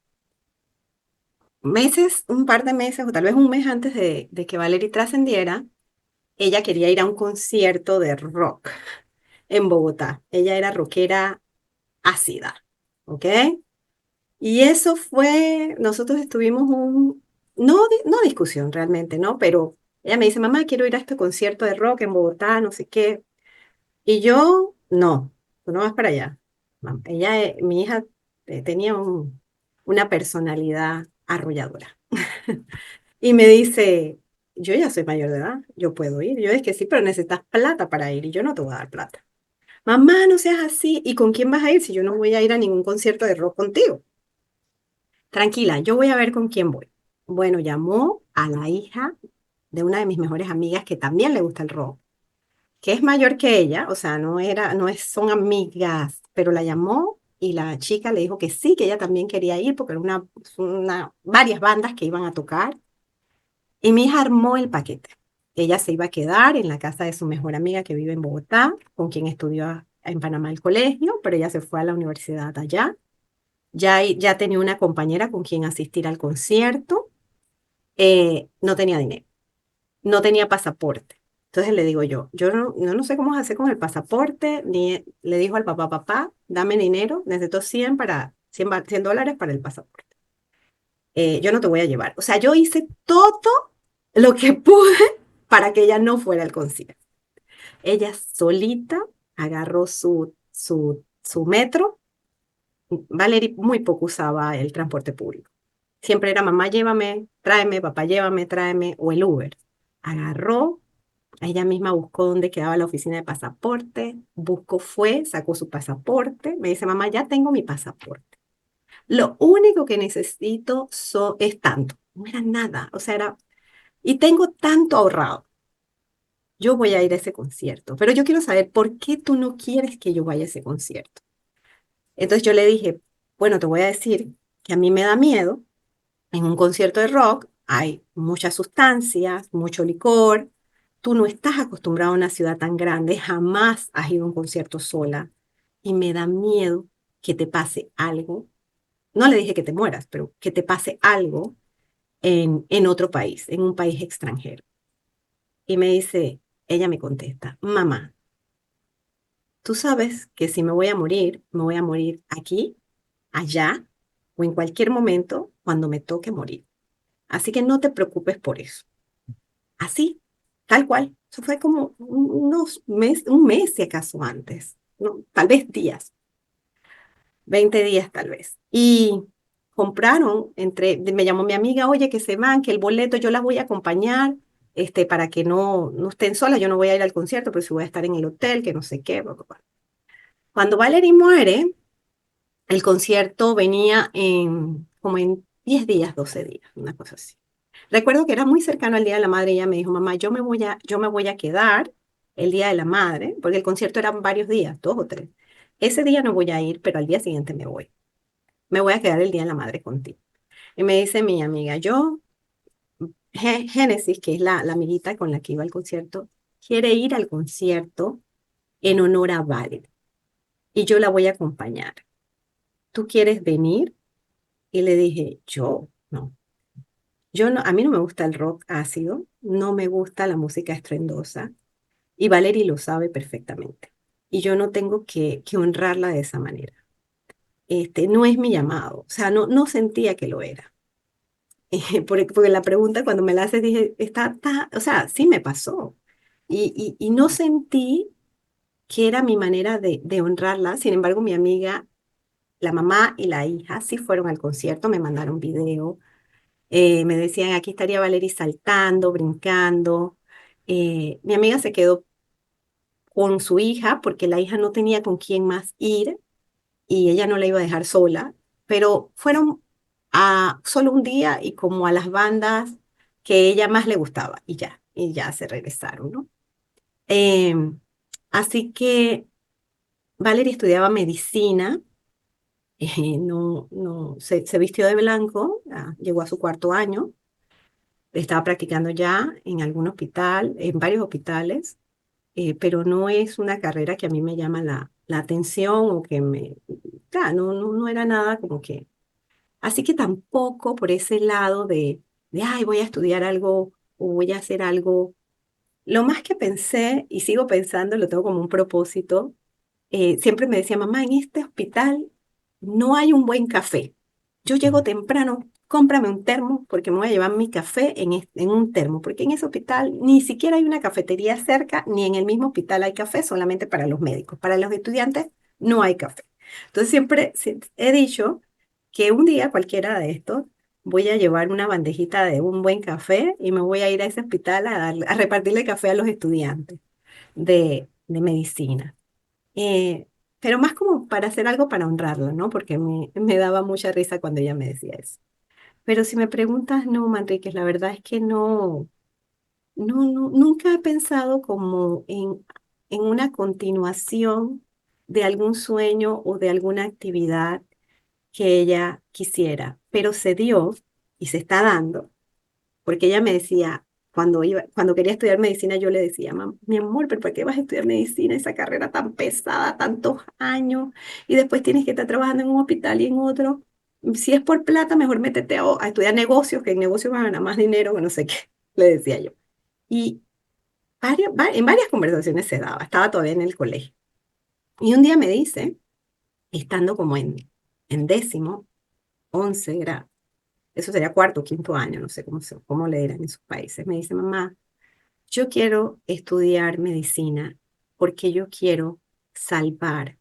Un par de meses o tal vez un mes antes de que Valerie trascendiera, ella quería ir a un concierto de rock en Bogotá. Ella era rockera ácida, ¿ok? Y eso fue, nosotros estuvimos no discusión realmente, ¿no? Pero ella me dice, mamá, quiero ir a este concierto de rock en Bogotá, no sé qué. Y yo, no, tú no vas para allá. Ella, mi hija, tenía una personalidad arrolladora. Y me dice, yo ya soy mayor de edad, yo puedo ir. Yo es que sí, pero necesitas plata para ir y yo no te voy a dar plata. Mamá, no seas así. ¿Y con quién vas a ir si yo no voy a ir a ningún concierto de rock contigo? Tranquila, yo voy a ver con quién voy. Bueno, llamó a la hija de una de mis mejores amigas que también le gusta el rock, que es mayor que ella, o sea, son amigas, pero la llamó y la chica le dijo que sí, que ella también quería ir porque era varias bandas que iban a tocar. Y mi hija armó el paquete. Ella se iba a quedar en la casa de su mejor amiga que vive en Bogotá, con quien estudió en Panamá el colegio, pero ella se fue a la universidad allá. Ya tenía una compañera con quien asistir al concierto. No tenía dinero, no tenía pasaporte. Entonces le digo yo no sé cómo hacer con el pasaporte, ni le dijo al papá, papá, dame dinero, necesito 100 dólares para el pasaporte. Yo no te voy a llevar. O sea, yo hice todo lo que pude para que ella no fuera al concierto. Ella solita agarró su metro. Valerie muy poco usaba el transporte público. Siempre era mamá, llévame, tráeme, papá, llévame, tráeme, o el Uber. Agarró Ella misma buscó dónde quedaba la oficina de pasaporte, buscó, fue, sacó su pasaporte. Me dice, mamá, ya tengo mi pasaporte. Lo único que necesito es tanto. No era nada, o sea, y tengo tanto ahorrado. Yo voy a ir a ese concierto, pero yo quiero saber por qué tú no quieres que yo vaya a ese concierto. Entonces yo le dije, bueno, te voy a decir que a mí me da miedo. En un concierto de rock hay muchas sustancias, mucho licor. Tú no estás acostumbrado a una ciudad tan grande, jamás has ido a un concierto sola y me da miedo que te pase algo. No le dije que te mueras, pero que te pase algo en otro país, en un país extranjero. Y me dice, ella me contesta, mamá, tú sabes que si me voy a morir aquí, allá o en cualquier momento cuando me toque morir. Así que no te preocupes por eso. Así, tal cual. Eso fue como un mes si acaso antes, ¿no? Tal vez días, 20 días tal vez. Y compraron, me llamó mi amiga, oye, que se van, que el boleto yo las voy a acompañar, para que no estén solas, yo no voy a ir al concierto, pero sí voy a estar en el hotel, que no sé qué. Bla, bla, bla. Cuando Valerie muere, el concierto venía como en 10 días, 12 días, una cosa así. Recuerdo que era muy cercano al Día de la Madre y ella me dijo, mamá, yo me voy a quedar el Día de la Madre, porque el concierto eran varios días, 2 o 3. Ese día no voy a ir, pero al día siguiente me voy. Me voy a quedar el Día de la Madre contigo. Y me dice mi amiga, Génesis, que es la amiguita con la que iba al concierto, quiere ir al concierto en honor a Valerie y yo la voy a acompañar. ¿Tú quieres venir? Y le dije, yo, no. Yo no, a mí no me gusta el rock ácido, no me gusta la música estruendosa y Valerie lo sabe perfectamente. Y yo no tengo que honrarla de esa manera. No es mi llamado, o sea, no sentía que lo era. Porque la pregunta cuando me la haces dije, o sea, sí me pasó. Y no sentí que era mi manera de honrarla. Sin embargo, mi amiga, la mamá y la hija sí fueron al concierto, me mandaron video. Me decían, aquí estaría Valerie saltando, brincando. Mi amiga se quedó con su hija porque la hija no tenía con quién más ir y ella no la iba a dejar sola, pero fueron a solo un día y como a las bandas que ella más le gustaba y ya se regresaron, ¿no? Em, Así que Valerie estudiaba medicina, se vistió de blanco, llegó a su 4.º, estaba practicando ya en algún hospital, en varios hospitales, pero no es una carrera que a mí me llama la atención o que claro, no era nada como que, así que tampoco por ese lado ay, voy a estudiar algo o voy a hacer algo. Lo más que pensé, y sigo pensando, lo tengo como un propósito, siempre me decía, mamá, en este hospital no hay un buen café. Yo llego temprano, cómprame un termo porque me voy a llevar mi café en un termo, porque en ese hospital ni siquiera hay una cafetería cerca, ni en el mismo hospital hay café, solamente para los médicos. Para los estudiantes no hay café. Entonces siempre he dicho que un día cualquiera de estos voy a llevar una bandejita de un buen café y me voy a ir a ese hospital a repartirle café a los estudiantes de medicina. Eh, pero más como para hacer algo para honrarla, ¿no? Porque me daba mucha risa cuando ella me decía eso. Pero si me preguntas, no, Manríquez, la verdad es que nunca he pensado como en una continuación de algún sueño o de alguna actividad que ella quisiera, pero se dio y se está dando porque ella me decía, cuando quería estudiar medicina, yo le decía, mi amor, pero ¿para qué vas a estudiar medicina? Esa carrera tan pesada, tantos años, y después tienes que estar trabajando en un hospital y en otro. Si es por plata, mejor métete a estudiar negocios, que en negocios van a ganar más dinero, que no sé qué, le decía yo. Y en varias conversaciones se daba, estaba todavía en el colegio. Y un día me dice, estando como en 10º, 11 grado, eso sería 4.o 5.º, no sé cómo le dirán en sus países, me dice, mamá, yo quiero estudiar medicina porque yo quiero salvar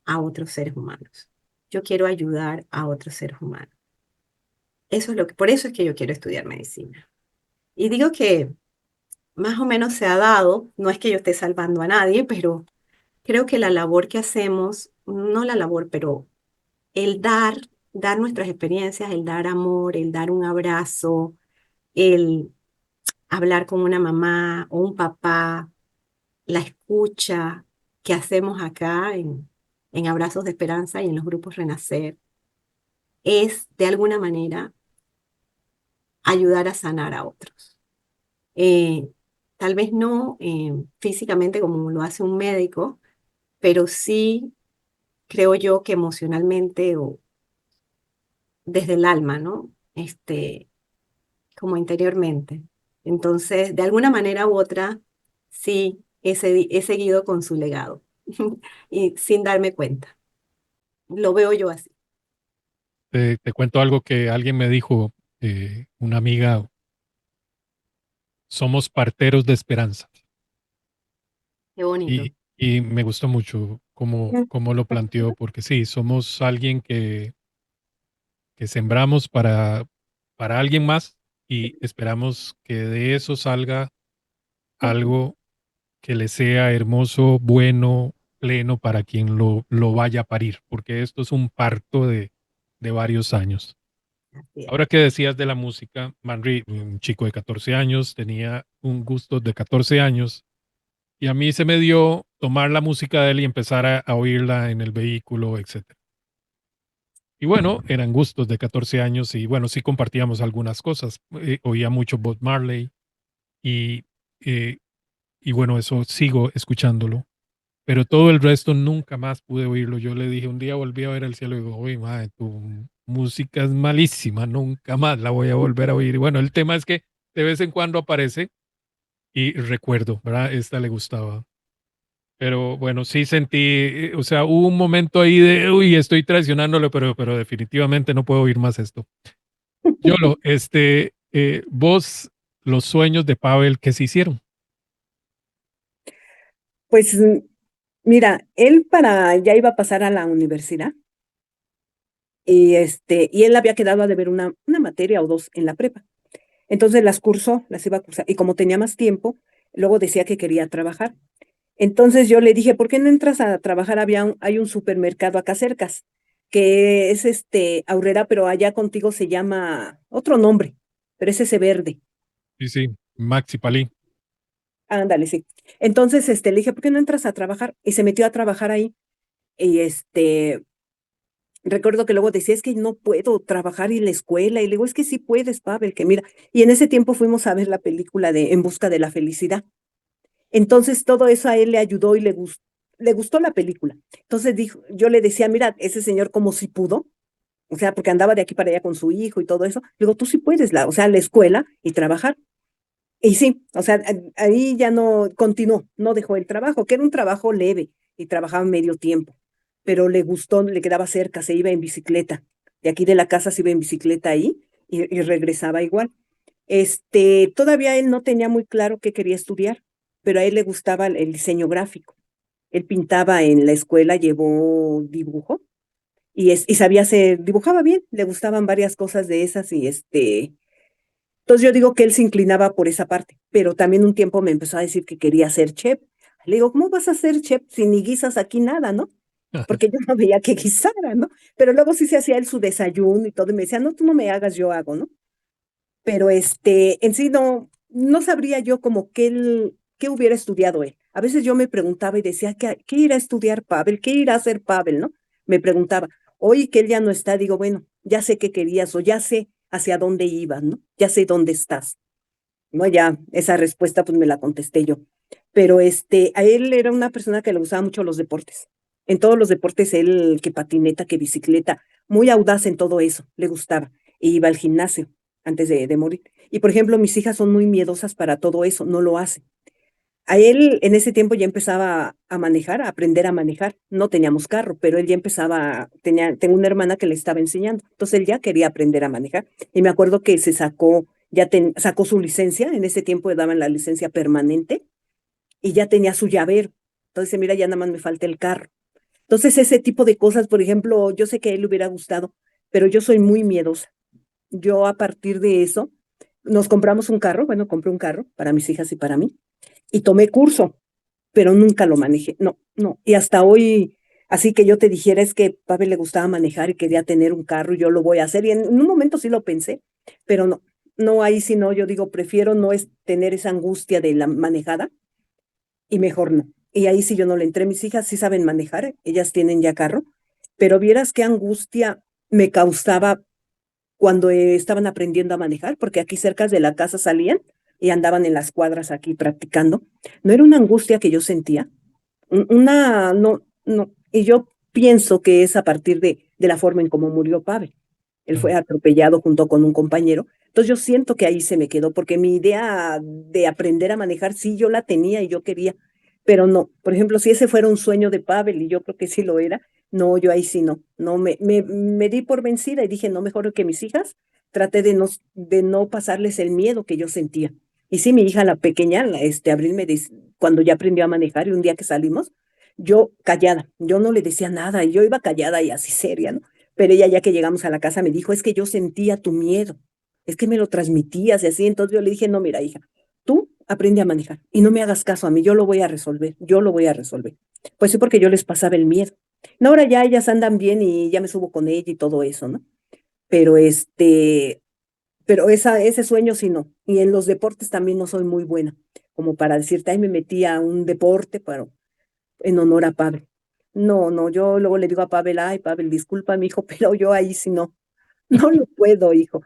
a otros seres humanos. Yo quiero ayudar a otros seres humanos. Por eso es que yo quiero estudiar medicina. Y digo que más o menos se ha dado, no es que yo esté salvando a nadie, pero creo que la labor que hacemos, no la labor, pero el dar nuestras experiencias, el dar amor, el dar un abrazo, el hablar con una mamá o un papá, la escucha que hacemos acá en Abrazos de Esperanza y en los grupos Renacer, es de alguna manera ayudar a sanar a otros. Eh, Tal vez no físicamente como lo hace un médico, pero sí creo yo que emocionalmente o desde el alma, ¿no? Como interiormente. Entonces, de alguna manera u otra, sí he seguido con su legado y sin darme cuenta. Lo veo yo así. Te cuento algo que alguien me dijo, una amiga, somos parteros de esperanza. Qué bonito. Y me gustó mucho cómo lo planteó, porque sí, somos alguien que sembramos para alguien más y esperamos que de eso salga algo que le sea hermoso, bueno, pleno para quien lo vaya a parir, porque esto es un parto de varios años. Así es. Ahora que decías de la música, Manri, un chico de 14 años, tenía un gusto de 14 años y a mí se me dio tomar la música de él y empezar a oírla en el vehículo, etcétera. Y bueno, eran gustos de 14 años y bueno, sí compartíamos algunas cosas. Oía mucho Bob Marley y, eh, y bueno, eso sigo escuchándolo. Pero todo el resto nunca más pude oírlo. Yo le dije, un día volví a ver el cielo y digo, uy, madre, tu música es malísima, nunca más la voy a volver a oír. Y bueno, el tema es que de vez en cuando aparece y recuerdo, ¿verdad? Esta le gustaba. Pero bueno, sí sentí, o sea, hubo un momento ahí de, uy, estoy traicionándolo, pero definitivamente no puedo oír más esto. Yolo, vos, los sueños de Pavel, ¿qué se hicieron? Pues mira, ya iba a pasar a la universidad y él había quedado a deber una materia o dos en la prepa. Entonces las cursó, las iba a cursar, y como tenía más tiempo, luego decía que quería trabajar. Entonces yo le dije, ¿por qué no entras a trabajar? Hay un supermercado acá cerca, que es Aurrera, pero allá contigo se llama otro nombre, pero es ese verde. Sí, sí, Maxi Palí. Ándale, sí. Entonces, le dije, ¿por qué no entras a trabajar? Y se metió a trabajar ahí. Y recuerdo que luego decía, es que no puedo trabajar en la escuela. Y le digo, es que sí puedes, Pavel, que mira. Y en ese tiempo fuimos a ver la película de En busca de la felicidad. Entonces, todo eso a él le ayudó y le gustó la película. Entonces yo le decía, mira, ese señor como si pudo, o sea, porque andaba de aquí para allá con su hijo y todo eso. Le digo, tú sí puedes, o sea, la escuela y trabajar. Y sí, o sea, ahí ya no continuó, no dejó el trabajo, que era un trabajo leve y trabajaba medio tiempo, pero le gustó, le quedaba cerca, se iba en bicicleta. De aquí de la casa se iba en bicicleta ahí y regresaba igual. Todavía él no tenía muy claro qué quería estudiar, pero a él le gustaba el diseño gráfico. Él pintaba en la escuela, llevó dibujo y sabía hacer, dibujaba bien, le gustaban varias cosas de esas entonces yo digo que él se inclinaba por esa parte, pero también un tiempo me empezó a decir que quería ser chef. Le digo, ¿cómo vas a ser chef si ni guisas aquí nada, no? Porque yo no veía que guisara, ¿no? Pero luego sí se hacía él su desayuno y todo, y me decía, no, tú no me hagas, yo hago, ¿no? Pero en sí no sabría yo como qué hubiera estudiado él. A veces yo me preguntaba y decía, ¿qué irá a estudiar Pavel? ¿Qué irá a hacer Pavel, no? Me preguntaba, hoy que él ya no está, digo, bueno, ya sé qué querías o ya sé hacia dónde ibas, ¿no? Ya sé dónde estás. No, ya esa respuesta pues me la contesté yo. Pero a él era una persona que le gustaba mucho los deportes. En todos los deportes, él que patineta, que bicicleta, muy audaz en todo eso, le gustaba. E iba al gimnasio antes de morir. Y por ejemplo, mis hijas son muy miedosas para todo eso, no lo hacen. A él en ese tiempo ya empezaba a manejar, a aprender a manejar. No teníamos carro, pero él ya empezaba, tengo una hermana que le estaba enseñando. Entonces él ya quería aprender a manejar. Y me acuerdo que sacó su licencia, en ese tiempo le daban la licencia permanente y ya tenía su llavero. Entonces, dice, mira, ya nada más me falta el carro. Entonces, ese tipo de cosas, por ejemplo, yo sé que a él le hubiera gustado, pero yo soy muy miedosa. Yo a partir de eso, nos compramos un carro, bueno, compré un carro para mis hijas y para mí, y tomé curso, pero nunca lo manejé, no, no. Y hasta hoy, así que yo te dijera, es que a Pavel le gustaba manejar y quería tener un carro y yo lo voy a hacer. Y en un momento sí lo pensé, pero no, no, ahí sí no, yo digo, prefiero no es tener esa angustia de la manejada y mejor no. Y ahí sí yo no le entré. Mis hijas sí saben manejar, ellas tienen ya carro, pero vieras qué angustia me causaba cuando estaban aprendiendo a manejar, porque aquí cerca de la casa salían y andaban en las cuadras aquí practicando. No era una angustia que yo sentía, no, no. Y yo pienso que es a partir de la forma en cómo murió Pavel. Él fue Claro. atropellado junto con un compañero. Entonces yo siento que ahí se me quedó, porque mi idea de aprender a manejar, sí, yo la tenía y yo quería, pero no. Por ejemplo, si ese fuera un sueño de Pavel, y yo creo que sí lo era, no, yo ahí sí no. No, me di por vencida y dije, no, mejor que mis hijas, traté de no pasarles el miedo que yo sentía. Y sí, mi hija, la pequeña, Abril, cuando ya aprendió a manejar y un día que salimos, yo callada, yo no le decía nada, y yo iba callada y así seria, ¿no? Pero ella ya que llegamos a la casa me dijo, es que yo sentía tu miedo, es que me lo transmitías y así. Entonces yo le dije, no, mira, hija, tú aprende a manejar y no me hagas caso a mí, yo lo voy a resolver, yo lo voy a resolver. Pues sí, porque yo les pasaba el miedo. No, ahora ya ellas andan bien y ya me subo con ella y todo eso, ¿no? Pero ese sueño sí no. Y en los deportes también no soy muy buena, como para decirte, ay, me metí a un deporte, pero en honor a Pavel. No, no, yo luego le digo a Pavel, ay, Pavel, disculpa, mi hijo, pero yo ahí sí no, no lo puedo, hijo.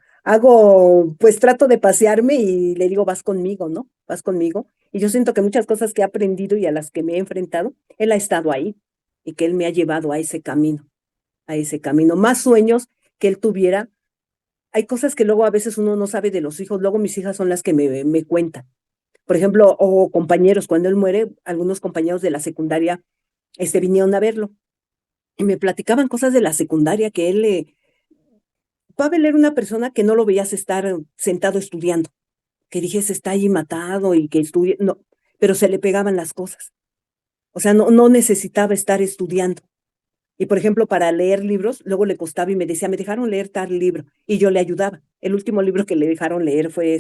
Pues trato de pasearme y le digo, vas conmigo, ¿no? Vas conmigo. Y yo siento que muchas cosas que he aprendido y a las que me he enfrentado, él ha estado ahí y que él me ha llevado a ese camino, a ese camino. Más sueños que él tuviera. Hay cosas que luego a veces uno no sabe de los hijos, luego mis hijas son las que me cuentan. Por ejemplo, o compañeros, cuando él muere, algunos compañeros de la secundaria vinieron a verlo y me platicaban cosas de la secundaria que Pavel era una persona que no lo veías estar sentado estudiando, que dijese está ahí matado y que estudie, no, pero se le pegaban las cosas. O sea, no, no necesitaba estar estudiando. Y por ejemplo, para leer libros, luego le costaba y me decía, me dejaron leer tal libro y yo le ayudaba. El último libro que le dejaron leer fue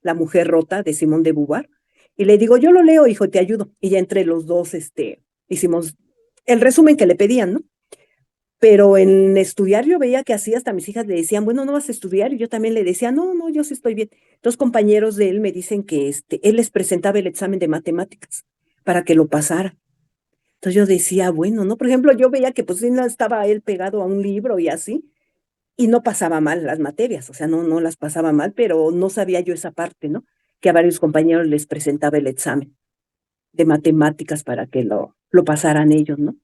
La mujer rota de Simón de Beauvoir. Y le digo, yo lo leo, hijo, te ayudo. Y ya entre los dos, hicimos el resumen que le pedían, ¿no? Pero en estudiar yo veía que así hasta mis hijas le decían, bueno, no vas a estudiar. Y yo también le decía, no, no, yo sí estoy bien. Dos compañeros de él me dicen que él les presentaba el examen de matemáticas para que lo pasara. Entonces yo decía, bueno, ¿no? Por ejemplo, yo veía que pues sí no estaba él pegado a un libro y así, y no pasaba mal las materias, o sea, no, no las pasaba mal, pero no sabía yo esa parte, ¿no? Que a varios compañeros les presentaba el examen de matemáticas para que lo pasaran ellos, ¿no?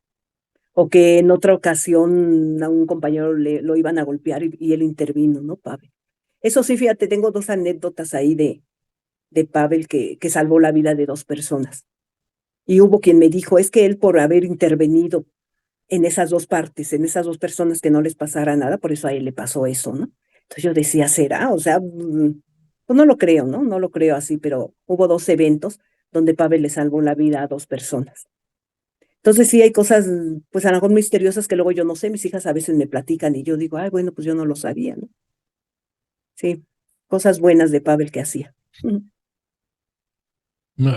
O que en otra ocasión a un compañero lo iban a golpear y él intervino, ¿no, Pavel? Eso sí, fíjate, tengo dos anécdotas ahí de Pavel que salvó la vida de dos personas. Y hubo quien me dijo, es que él por haber intervenido en esas dos partes, en esas dos personas que no les pasara nada, por eso a él le pasó eso, ¿no? Entonces yo decía, ¿será? O sea, pues no lo creo, ¿no? No lo creo así, pero hubo dos eventos donde Pavel le salvó la vida a dos personas. Entonces sí hay cosas, pues a lo mejor misteriosas que luego yo no sé, mis hijas a veces me platican y yo digo, ay, bueno, pues yo no lo sabía, ¿no? Sí, cosas buenas de Pavel que hacía. No,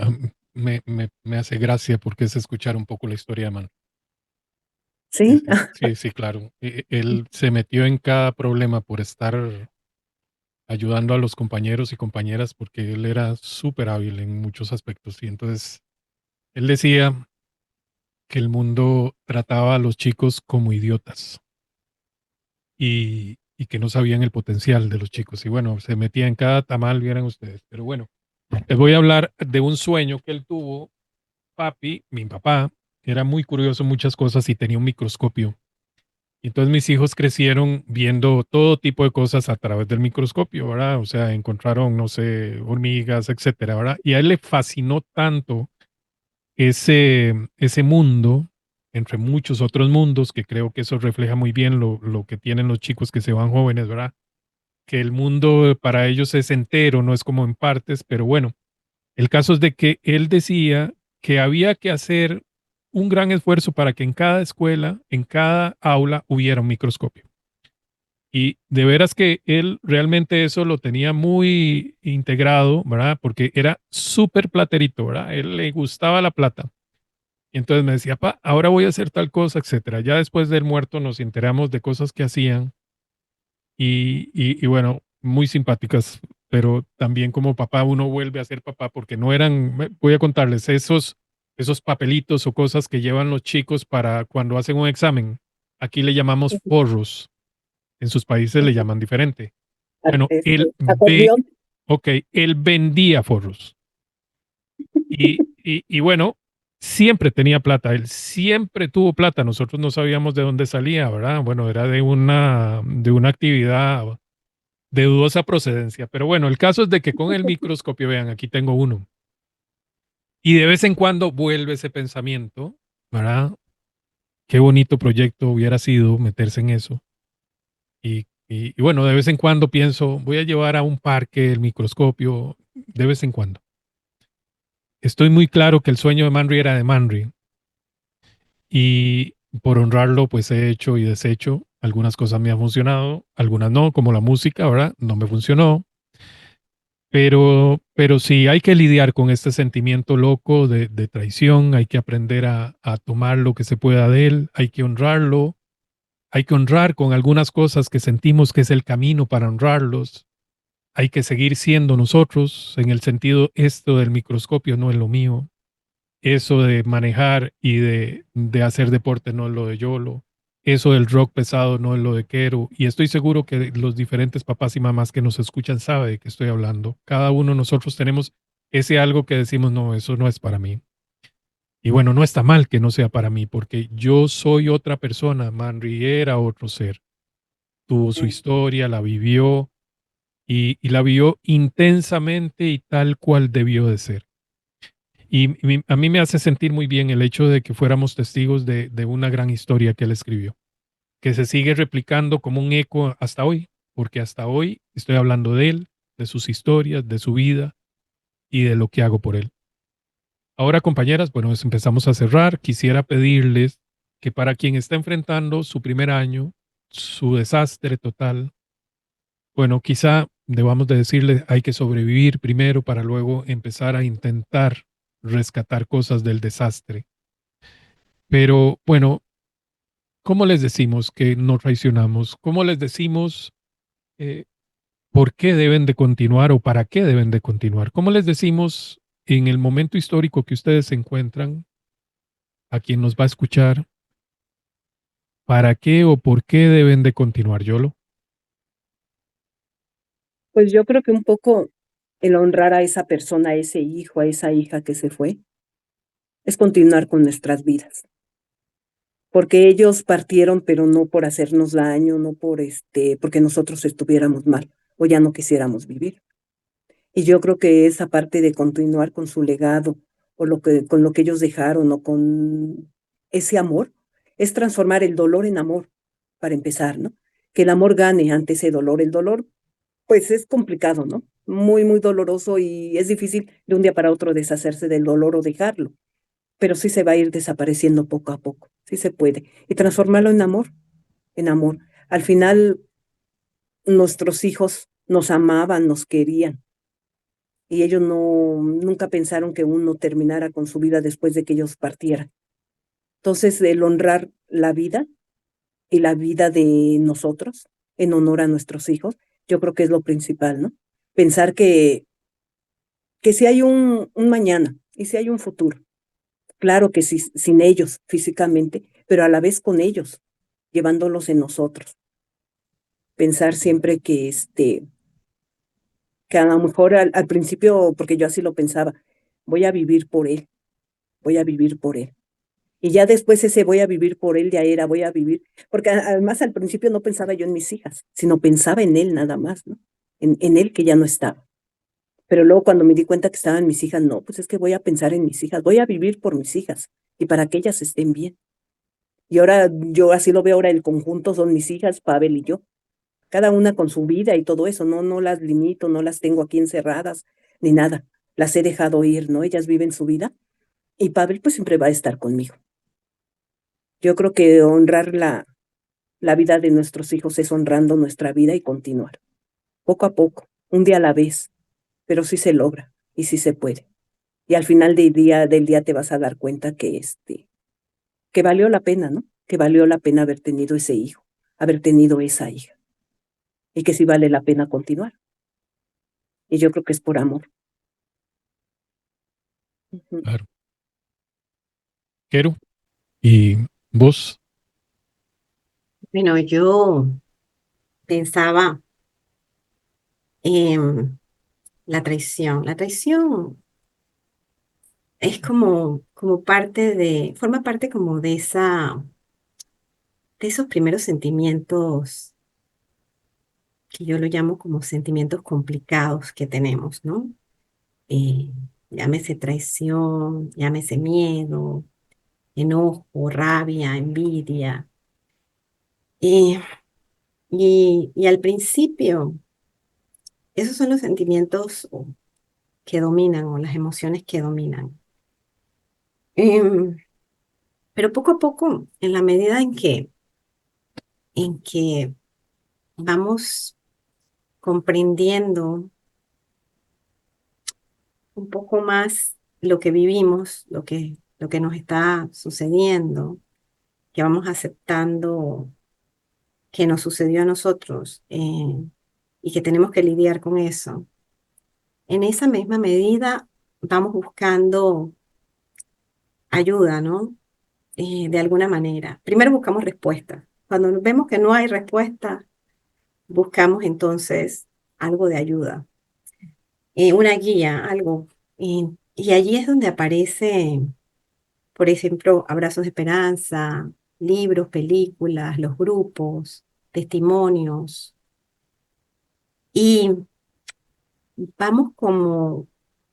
me hace gracia porque es escuchar un poco la historia de Manuel. Sí, Sí, sí, claro. Él se metió en cada problema por estar ayudando a los compañeros y compañeras porque él era súper hábil en muchos aspectos. Y entonces él decía que el mundo trataba a los chicos como idiotas y que no sabían el potencial de los chicos. Y bueno, se metía en cada tamal, vieran ustedes. Pero bueno, les voy a hablar de un sueño que él tuvo. Papi, mi papá, era muy curioso en muchas cosas y tenía un microscopio. Y entonces mis hijos crecieron viendo todo tipo de cosas a través del microscopio, ¿verdad? O sea, encontraron, no sé, hormigas, etcétera, ¿verdad? Y a él le fascinó tanto ese mundo, entre muchos otros mundos, que creo que eso refleja muy bien lo que tienen los chicos que se van jóvenes, ¿verdad? Que el mundo para ellos es entero, no es como en partes, pero bueno, el caso es de que él decía que había que hacer un gran esfuerzo para que en cada escuela, en cada aula, hubiera un microscopio. Y de veras que él realmente eso lo tenía muy integrado, ¿verdad? Porque era súper platerito, ¿verdad? Él le gustaba la plata. Y entonces me decía, pa, ahora voy a hacer tal cosa, etcétera. Ya después del muerto nos enteramos de cosas que hacían y bueno, muy simpáticas, pero también como papá uno vuelve a ser papá porque no eran, voy a contarles, esos papelitos o cosas que llevan los chicos para cuando hacen un examen. Aquí le llamamos Ujú, forros, en sus países le ujú. llaman diferente. Bueno, Acordeón. ok, él vendía forros y bueno, siempre tenía plata, él siempre tuvo plata, nosotros no sabíamos de dónde salía, ¿verdad? Bueno, era de una actividad de dudosa procedencia, pero bueno, el caso es de que con el microscopio, vean, aquí tengo uno, y de vez en cuando vuelve ese pensamiento, ¿verdad? Qué bonito proyecto hubiera sido meterse en eso. Y bueno, de vez en cuando pienso, voy a llevar a un parque el microscopio, de vez en cuando. Estoy muy claro que el sueño de Manry era de Manry y por honrarlo, pues he hecho y deshecho. Algunas cosas me han funcionado, algunas no, como la música, ¿verdad? No me funcionó. Pero sí, hay que lidiar con este sentimiento loco de traición, hay que aprender a tomar lo que se pueda de él, hay que honrarlo, hay que honrar con algunas cosas que sentimos que es el camino para honrarlos. Hay que seguir siendo nosotros, en el sentido esto del microscopio no es lo mío, eso de manejar y de hacer deporte no es lo de Yolo, eso del rock pesado no es lo de Quero, y estoy seguro que los diferentes papás y mamás que nos escuchan saben de qué estoy hablando. Cada uno de nosotros tenemos ese algo que decimos, no, eso no es para mí. Y bueno, no está mal que no sea para mí, porque yo soy otra persona, Manry era otro ser, tuvo su Sí. historia, la vivió, y la vio intensamente y tal cual debió de ser. Y a mí me hace sentir muy bien el hecho de que fuéramos testigos de una gran historia que él escribió, que se sigue replicando como un eco hasta hoy, porque hasta hoy estoy hablando de él, de sus historias, de su vida y de lo que hago por él. Ahora, compañeras, bueno, empezamos a cerrar. Quisiera pedirles que para quien está enfrentando su primer año, su desastre total, bueno, quizá debamos de decirle, hay que sobrevivir primero para luego empezar a intentar rescatar cosas del desastre. Pero bueno, ¿cómo les decimos que no traicionamos? ¿Cómo les decimos eh, por qué deben de continuar o para qué deben de continuar? ¿Cómo les decimos en el momento histórico que ustedes se encuentran, a quien nos va a escuchar, para qué o por qué deben de continuar, Yolo? Pues yo creo que un poco el honrar a esa persona, a ese hijo, a esa hija que se fue, es continuar con nuestras vidas. Porque ellos partieron, pero no por hacernos daño, no por porque nosotros estuviéramos mal o ya no quisiéramos vivir. Y yo creo que esa parte de continuar con su legado o con lo que ellos dejaron o con ese amor es transformar el dolor en amor, para empezar, ¿no? Que el amor gane ante ese dolor. El dolor, pues es complicado, ¿no? Muy, muy doloroso y es difícil de un día para otro deshacerse del dolor o dejarlo, pero sí se va a ir desapareciendo poco a poco, sí se puede. Y transformarlo en amor, en amor. Al final, nuestros hijos nos amaban, nos querían, y ellos nunca pensaron que uno terminara con su vida después de que ellos partieran. Entonces, el honrar la vida y la vida de nosotros en honor a nuestros hijos, yo creo que es lo principal, ¿no? Pensar que si hay un mañana y si hay un futuro. Claro que sí, sin ellos físicamente, pero a la vez con ellos, llevándolos en nosotros. Pensar siempre que a lo mejor al principio, porque yo así lo pensaba, voy a vivir por él, voy a vivir por él. Y ya después ese voy a vivir por él ya era, voy a vivir, porque además al principio no pensaba yo en mis hijas, sino pensaba en él nada más, ¿no? En él que ya no estaba. Pero luego cuando me di cuenta que estaban mis hijas, no, pues es que voy a pensar en mis hijas, voy a vivir por mis hijas y para que ellas estén bien. Y ahora yo así lo veo ahora, el conjunto son mis hijas, Pavel y yo, cada una con su vida y todo eso, no las limito, no las tengo aquí encerradas, ni nada, las he dejado ir, ¿no? Ellas viven su vida y Pavel pues siempre va a estar conmigo. Yo creo que honrar la vida de nuestros hijos es honrando nuestra vida y continuar. Poco a poco, un día a la vez, pero sí se logra y sí se puede. Y al final del día te vas a dar cuenta que valió la pena, ¿no? Que valió la pena haber tenido ese hijo, haber tenido esa hija. Y que sí vale la pena continuar. Y yo creo que es por amor. Ujú. Claro. Quero, ¿y vos? Bueno, yo pensaba en la traición. La traición es como forma parte como de esos primeros sentimientos que yo lo llamo como sentimientos complicados que tenemos, ¿no? Eh, Llámese traición, llámese miedo, enojo, rabia, envidia. Y, y al principio, esos son los sentimientos que dominan o las emociones que dominan. Em, pero poco a poco, en la medida en que vamos comprendiendo un poco más lo que vivimos, lo que nos está sucediendo, que vamos aceptando que nos sucedió a nosotros y que tenemos que lidiar con eso. En esa misma medida vamos buscando ayuda, ¿no? De alguna manera. Primero buscamos respuestas. Cuando vemos que no hay respuesta, buscamos entonces algo de ayuda, una guía, algo. Y allí es donde aparece, por ejemplo, Abrazos de Esperanza, libros, películas, los grupos, testimonios. Y vamos como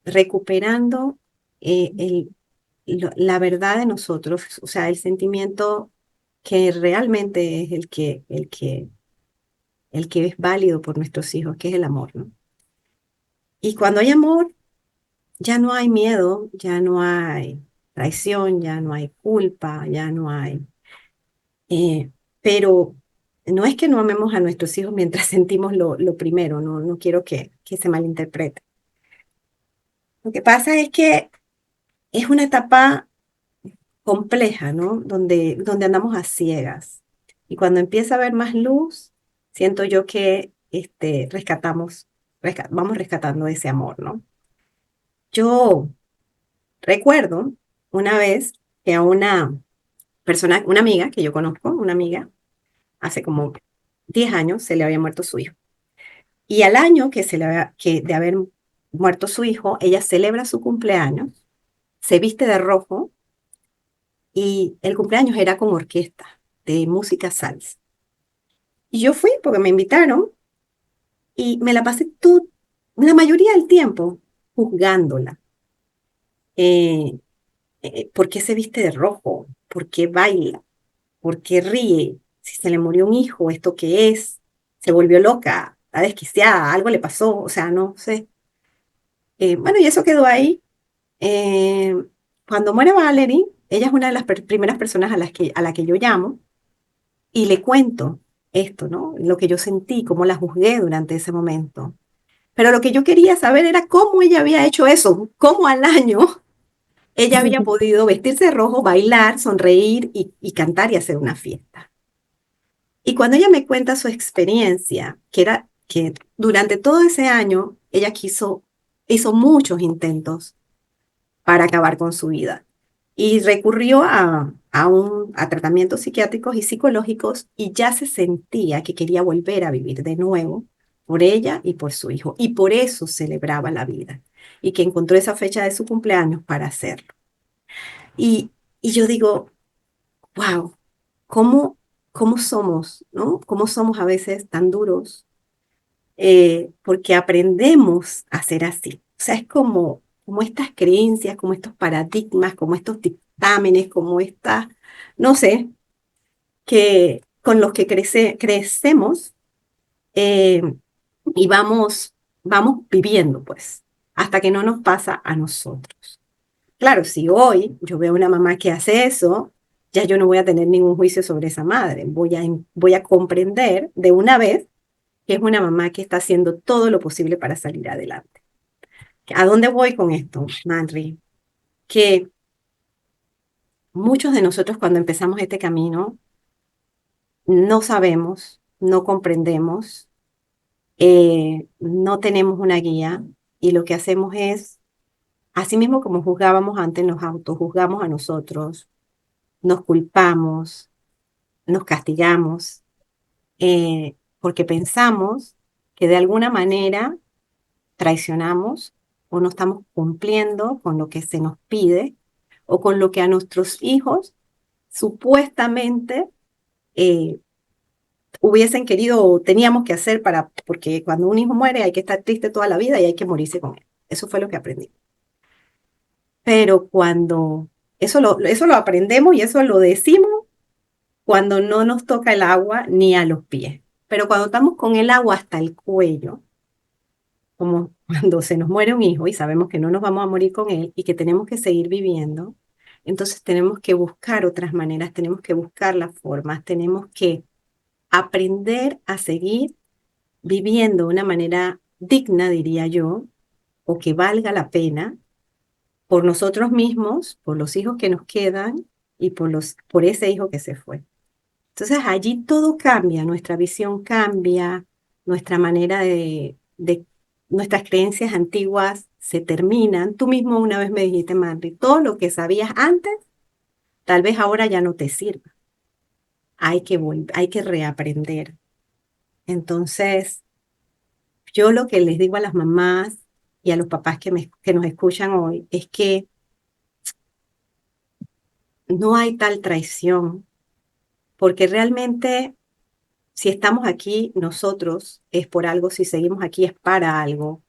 recuperando la verdad de nosotros, o sea, el sentimiento que realmente es el que es válido por nuestros hijos, que es el amor, ¿no? Y cuando hay amor, ya no hay miedo, ya no hay traición, ya no hay culpa, ya no hay... pero no es que no amemos a nuestros hijos mientras sentimos lo primero, no quiero que se malinterprete. Lo que pasa es que es una etapa compleja, ¿no? Donde andamos a ciegas. Y cuando empieza a haber más luz, siento yo que vamos rescatando ese amor, ¿no? Yo recuerdo una vez que a una persona, una amiga que yo conozco, una amiga, hace como 10 años se le había muerto su hijo. Y al año de haber muerto su hijo, ella celebra su cumpleaños, se viste de rojo y el cumpleaños era con orquesta de música salsa. Y yo fui porque me invitaron y me la pasé la mayoría del tiempo juzgándola. ¿Por qué se viste de rojo? ¿Por qué baila? ¿Por qué ríe? Si se le murió un hijo, ¿esto qué es? Se volvió loca, está desquiciada, algo le pasó, o sea, no sé. Bueno, y eso quedó ahí. Eh, Cuando muere Valerie, ella es una de las primeras personas a la que yo llamo y le cuento esto, ¿no? Lo que yo sentí, cómo la juzgué durante ese momento. Pero lo que yo quería saber era cómo ella había hecho eso, cómo al año ella había podido vestirse de rojo, bailar, sonreír y cantar y hacer una fiesta. Y cuando ella me cuenta su experiencia, que era que durante todo ese año ella hizo muchos intentos para acabar con su vida y recurrió a tratamientos psiquiátricos y psicológicos y ya se sentía que quería volver a vivir de nuevo por ella y por su hijo. Y por eso celebraba la vida y que encontró esa fecha de su cumpleaños para hacerlo. Y yo digo, wow, ¿cómo somos, ¿no? ¿Cómo somos a veces tan duros? Porque aprendemos a ser así. O sea, es como estas creencias, como estos paradigmas, como estos dictámenes, como estas, no sé, que con los que crecemos eh, y vamos viviendo, pues, hasta que no nos pasa a nosotros. Claro, si hoy yo veo una mamá que hace eso, ya yo no voy a tener ningún juicio sobre esa madre. Voy a comprender de una vez que es una mamá que está haciendo todo lo posible para salir adelante. ¿A dónde voy con esto, Manri? Que muchos de nosotros cuando empezamos este camino no sabemos, no comprendemos, no tenemos una guía y lo que hacemos es, así mismo como juzgábamos antes, nos autojuzgamos a nosotros, nos culpamos, nos castigamos, porque pensamos que de alguna manera traicionamos o no estamos cumpliendo con lo que se nos pide o con lo que a nuestros hijos supuestamente hubiesen querido o teníamos que hacer porque cuando un hijo muere hay que estar triste toda la vida y hay que morirse con él. Eso fue lo que aprendí. Pero cuando eso lo aprendemos y eso lo decimos cuando no nos toca el agua ni a los pies. Pero cuando estamos con el agua hasta el cuello, como cuando se nos muere un hijo y sabemos que no nos vamos a morir con él y que tenemos que seguir viviendo, entonces tenemos que buscar otras maneras, tenemos que buscar las formas, tenemos que aprender a seguir viviendo de una manera digna, diría yo, o que valga la pena por nosotros mismos, por los hijos que nos quedan y por ese hijo que se fue. Entonces allí todo cambia, nuestra visión cambia, nuestra manera nuestras creencias antiguas se terminan. Tú mismo una vez me dijiste, Manri, todo lo que sabías antes, tal vez ahora ya no te sirva. Hay que reaprender. Entonces, yo lo que les digo a las mamás y a los papás que nos escuchan hoy es que no hay tal traición, porque realmente si estamos aquí nosotros es por algo, si seguimos aquí es para algo.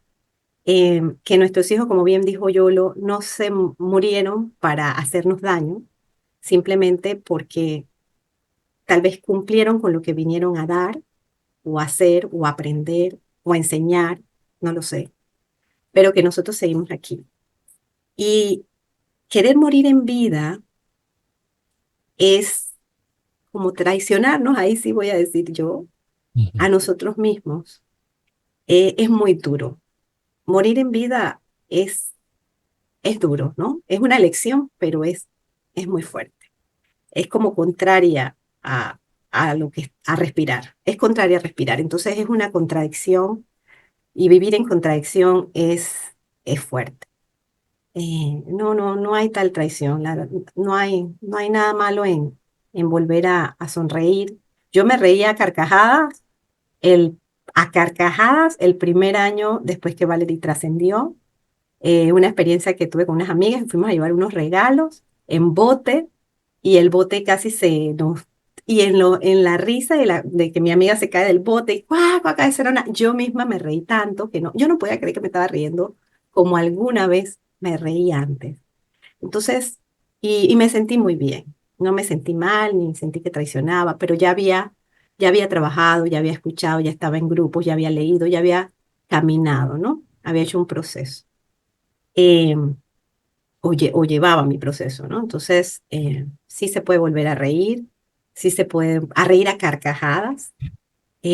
Que nuestros hijos, como bien dijo Yolo, no se murieron para hacernos daño, simplemente porque tal vez cumplieron con lo que vinieron a dar, o a hacer, o a aprender, o a enseñar, no lo sé, pero que nosotros seguimos aquí. Y querer morir en vida es como traicionarnos, ahí sí voy a decir yo, a nosotros mismos. Es muy duro. Morir en vida es duro, ¿no? Es una elección, pero es muy fuerte. Es como contraria a respirar. Es contraria a respirar. Entonces es una contradicción y vivir en contradicción es fuerte. No hay tal traición. No hay nada malo en volver a sonreír. Yo me reía a carcajadas el primer año después que Valerie trascendió. Una experiencia que tuve con unas amigas, fuimos a llevar unos regalos en bote y el bote casi y en la risa de que mi amiga se cae del bote y ¡cuá, cuá, yo misma me reí tanto que yo no podía creer que me estaba riendo como alguna vez me reí antes. Entonces, y me sentí muy bien, no me sentí mal ni sentí que traicionaba, pero ya había trabajado, ya había escuchado, ya estaba en grupos, ya había leído, ya había caminado, ¿no? Había hecho un proceso. O llevaba mi proceso, ¿no? Entonces, sí se puede volver a reír, sí se puede a reír a carcajadas,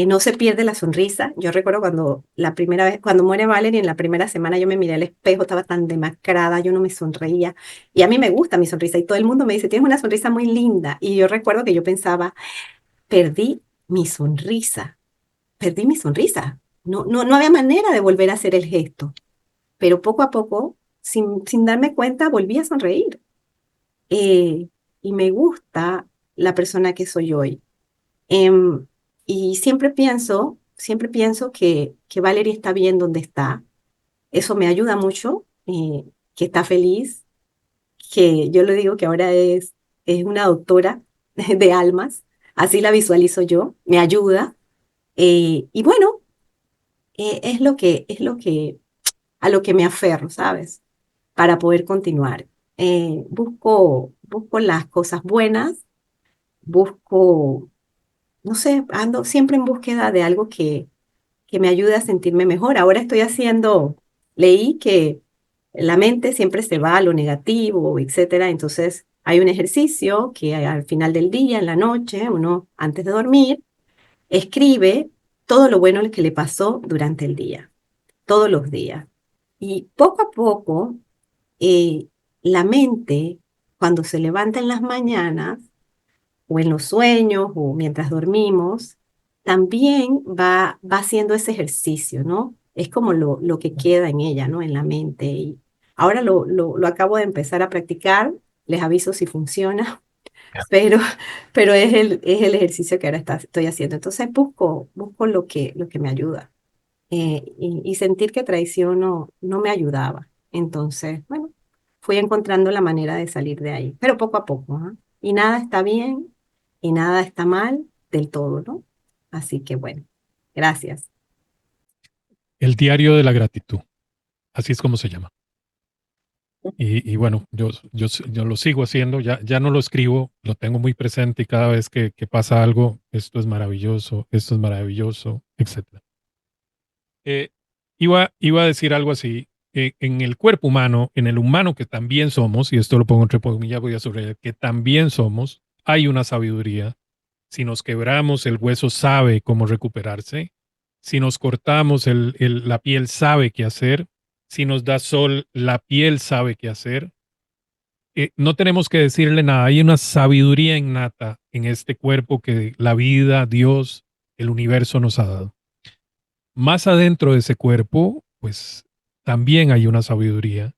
no se pierde la sonrisa. Yo recuerdo cuando la primera vez, cuando muere Valerie, en la primera semana yo me miré al espejo, estaba tan demacrada, yo no me sonreía, y a mí me gusta mi sonrisa, y todo el mundo me dice, tienes una sonrisa muy linda, y yo recuerdo que yo pensaba, perdí mi sonrisa, perdí mi sonrisa, no había manera de volver a hacer el gesto, pero poco a poco, sin darme cuenta, volví a sonreír. Y me gusta la persona que soy hoy. Em, y siempre pienso que Valerie está bien donde está. Eso me ayuda mucho, que está feliz, que yo le digo que ahora es una doctora de almas, así la visualizo yo, me ayuda. Y bueno, a lo que me aferro, ¿sabes? Para poder continuar. Busco las cosas buenas, busco, no sé, ando siempre en búsqueda de algo que me ayude a sentirme mejor. Ahora leí que la mente siempre se va a lo negativo, etcétera, entonces Hay un ejercicio que al final del día, en la noche, uno antes de dormir, escribe todo lo bueno que le pasó durante el día, todos los días. Y poco a poco, eh, la mente, cuando se levanta en las mañanas, o en los sueños, o mientras dormimos, también va haciendo ese ejercicio, ¿no? Es como lo que queda en ella, ¿no? En la mente. Y ahora lo acabo de empezar a practicar, les aviso si funciona, pero, pero es el ejercicio que ahora estoy haciendo. Entonces busco lo que me ayuda y sentir que traición no me ayudaba. Entonces, bueno, fui encontrando la manera de salir de ahí, pero poco a poco, ¿ah? Y nada está bien y nada está mal del todo, ¿no? Así que bueno, gracias. El diario de la gratitud, así es como se llama. Y bueno, yo lo sigo haciendo, ya no lo escribo, lo tengo muy presente y cada vez que pasa algo, esto es maravilloso, etcétera. Eh, iba a decir algo así. En el cuerpo humano, en el humano que también somos, y esto lo pongo entre comillas, voy a subrayar, que también somos, hay una sabiduría. Si nos quebramos, el hueso sabe cómo recuperarse. Si nos cortamos, la piel sabe qué hacer. Si nos da sol, la piel sabe qué hacer. No tenemos que decirle nada. Hay una sabiduría innata en este cuerpo que la vida, Dios, el universo nos ha dado. Más adentro de ese cuerpo, pues también hay una sabiduría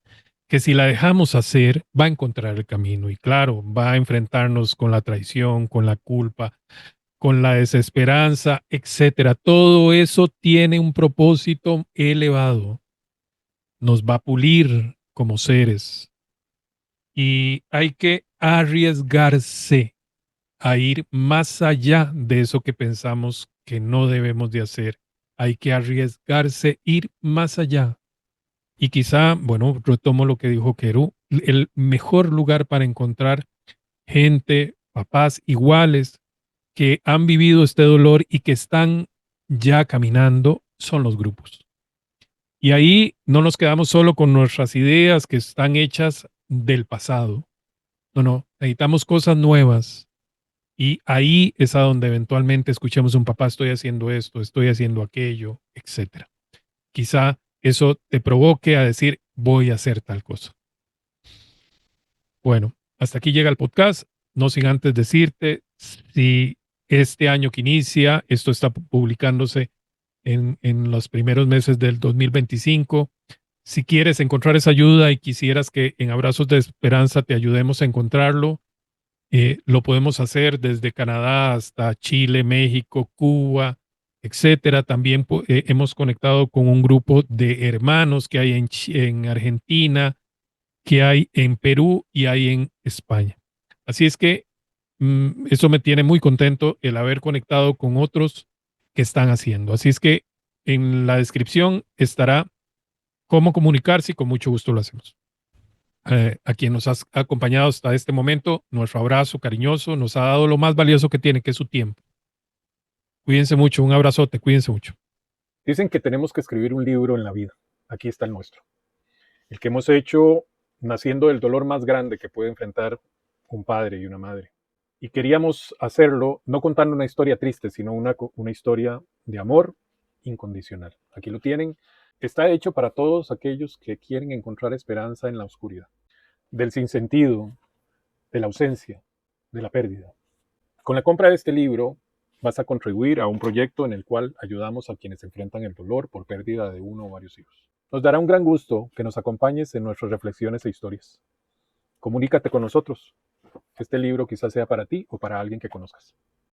que si la dejamos hacer, va a encontrar el camino y claro, va a enfrentarnos con la traición, con la culpa, con la desesperanza, etcétera. Todo eso tiene un propósito elevado. Nos va a pulir como seres y hay que arriesgarse a ir más allá de eso que pensamos que no debemos de hacer. Hay que arriesgarse, ir más allá. Y quizá, bueno, retomo lo que dijo Keru, el mejor lugar para encontrar gente, papás iguales que han vivido este dolor y que están ya caminando son los grupos. Y ahí no nos quedamos solo con nuestras ideas que están hechas del pasado. No, necesitamos cosas nuevas. Y ahí es a donde eventualmente escuchemos un papá, estoy haciendo esto, estoy haciendo aquello, etcétera. Quizá eso te provoque a decir, voy a hacer tal cosa. Bueno, hasta aquí llega el podcast. No sin antes decirte, si este año que inicia, esto está publicándose en los primeros meses del 2025. Si quieres encontrar esa ayuda y quisieras que en Abrazos de Esperanza te ayudemos a encontrarlo, lo podemos hacer desde Canadá hasta Chile, México, Cuba, etcétera. También hemos conectado con un grupo de hermanos que hay en Argentina, que hay en Perú y hay en España. Así es que eso me tiene muy contento el haber conectado con otros que están haciendo. Así es que en la descripción estará cómo comunicarse y con mucho gusto lo hacemos. A quien nos has acompañado hasta este momento, nuestro abrazo cariñoso, nos ha dado lo más valioso que tiene, que es su tiempo. Cuídense mucho, un abrazote, cuídense mucho. Dicen que tenemos que escribir un libro en la vida. Aquí está el nuestro. El que hemos hecho naciendo del dolor más grande que puede enfrentar un padre y una madre. Y queríamos hacerlo no contando una historia triste, sino una historia de amor incondicional. Aquí lo tienen. Está hecho para todos aquellos que quieren encontrar esperanza en la oscuridad, del sinsentido, de la ausencia, de la pérdida. Con la compra de este libro vas a contribuir a un proyecto en el cual ayudamos a quienes enfrentan el dolor por pérdida de uno o varios hijos. Nos dará un gran gusto que nos acompañes en nuestras reflexiones e historias. Comunícate con nosotros. Este libro quizás sea para ti o para alguien que conozcas.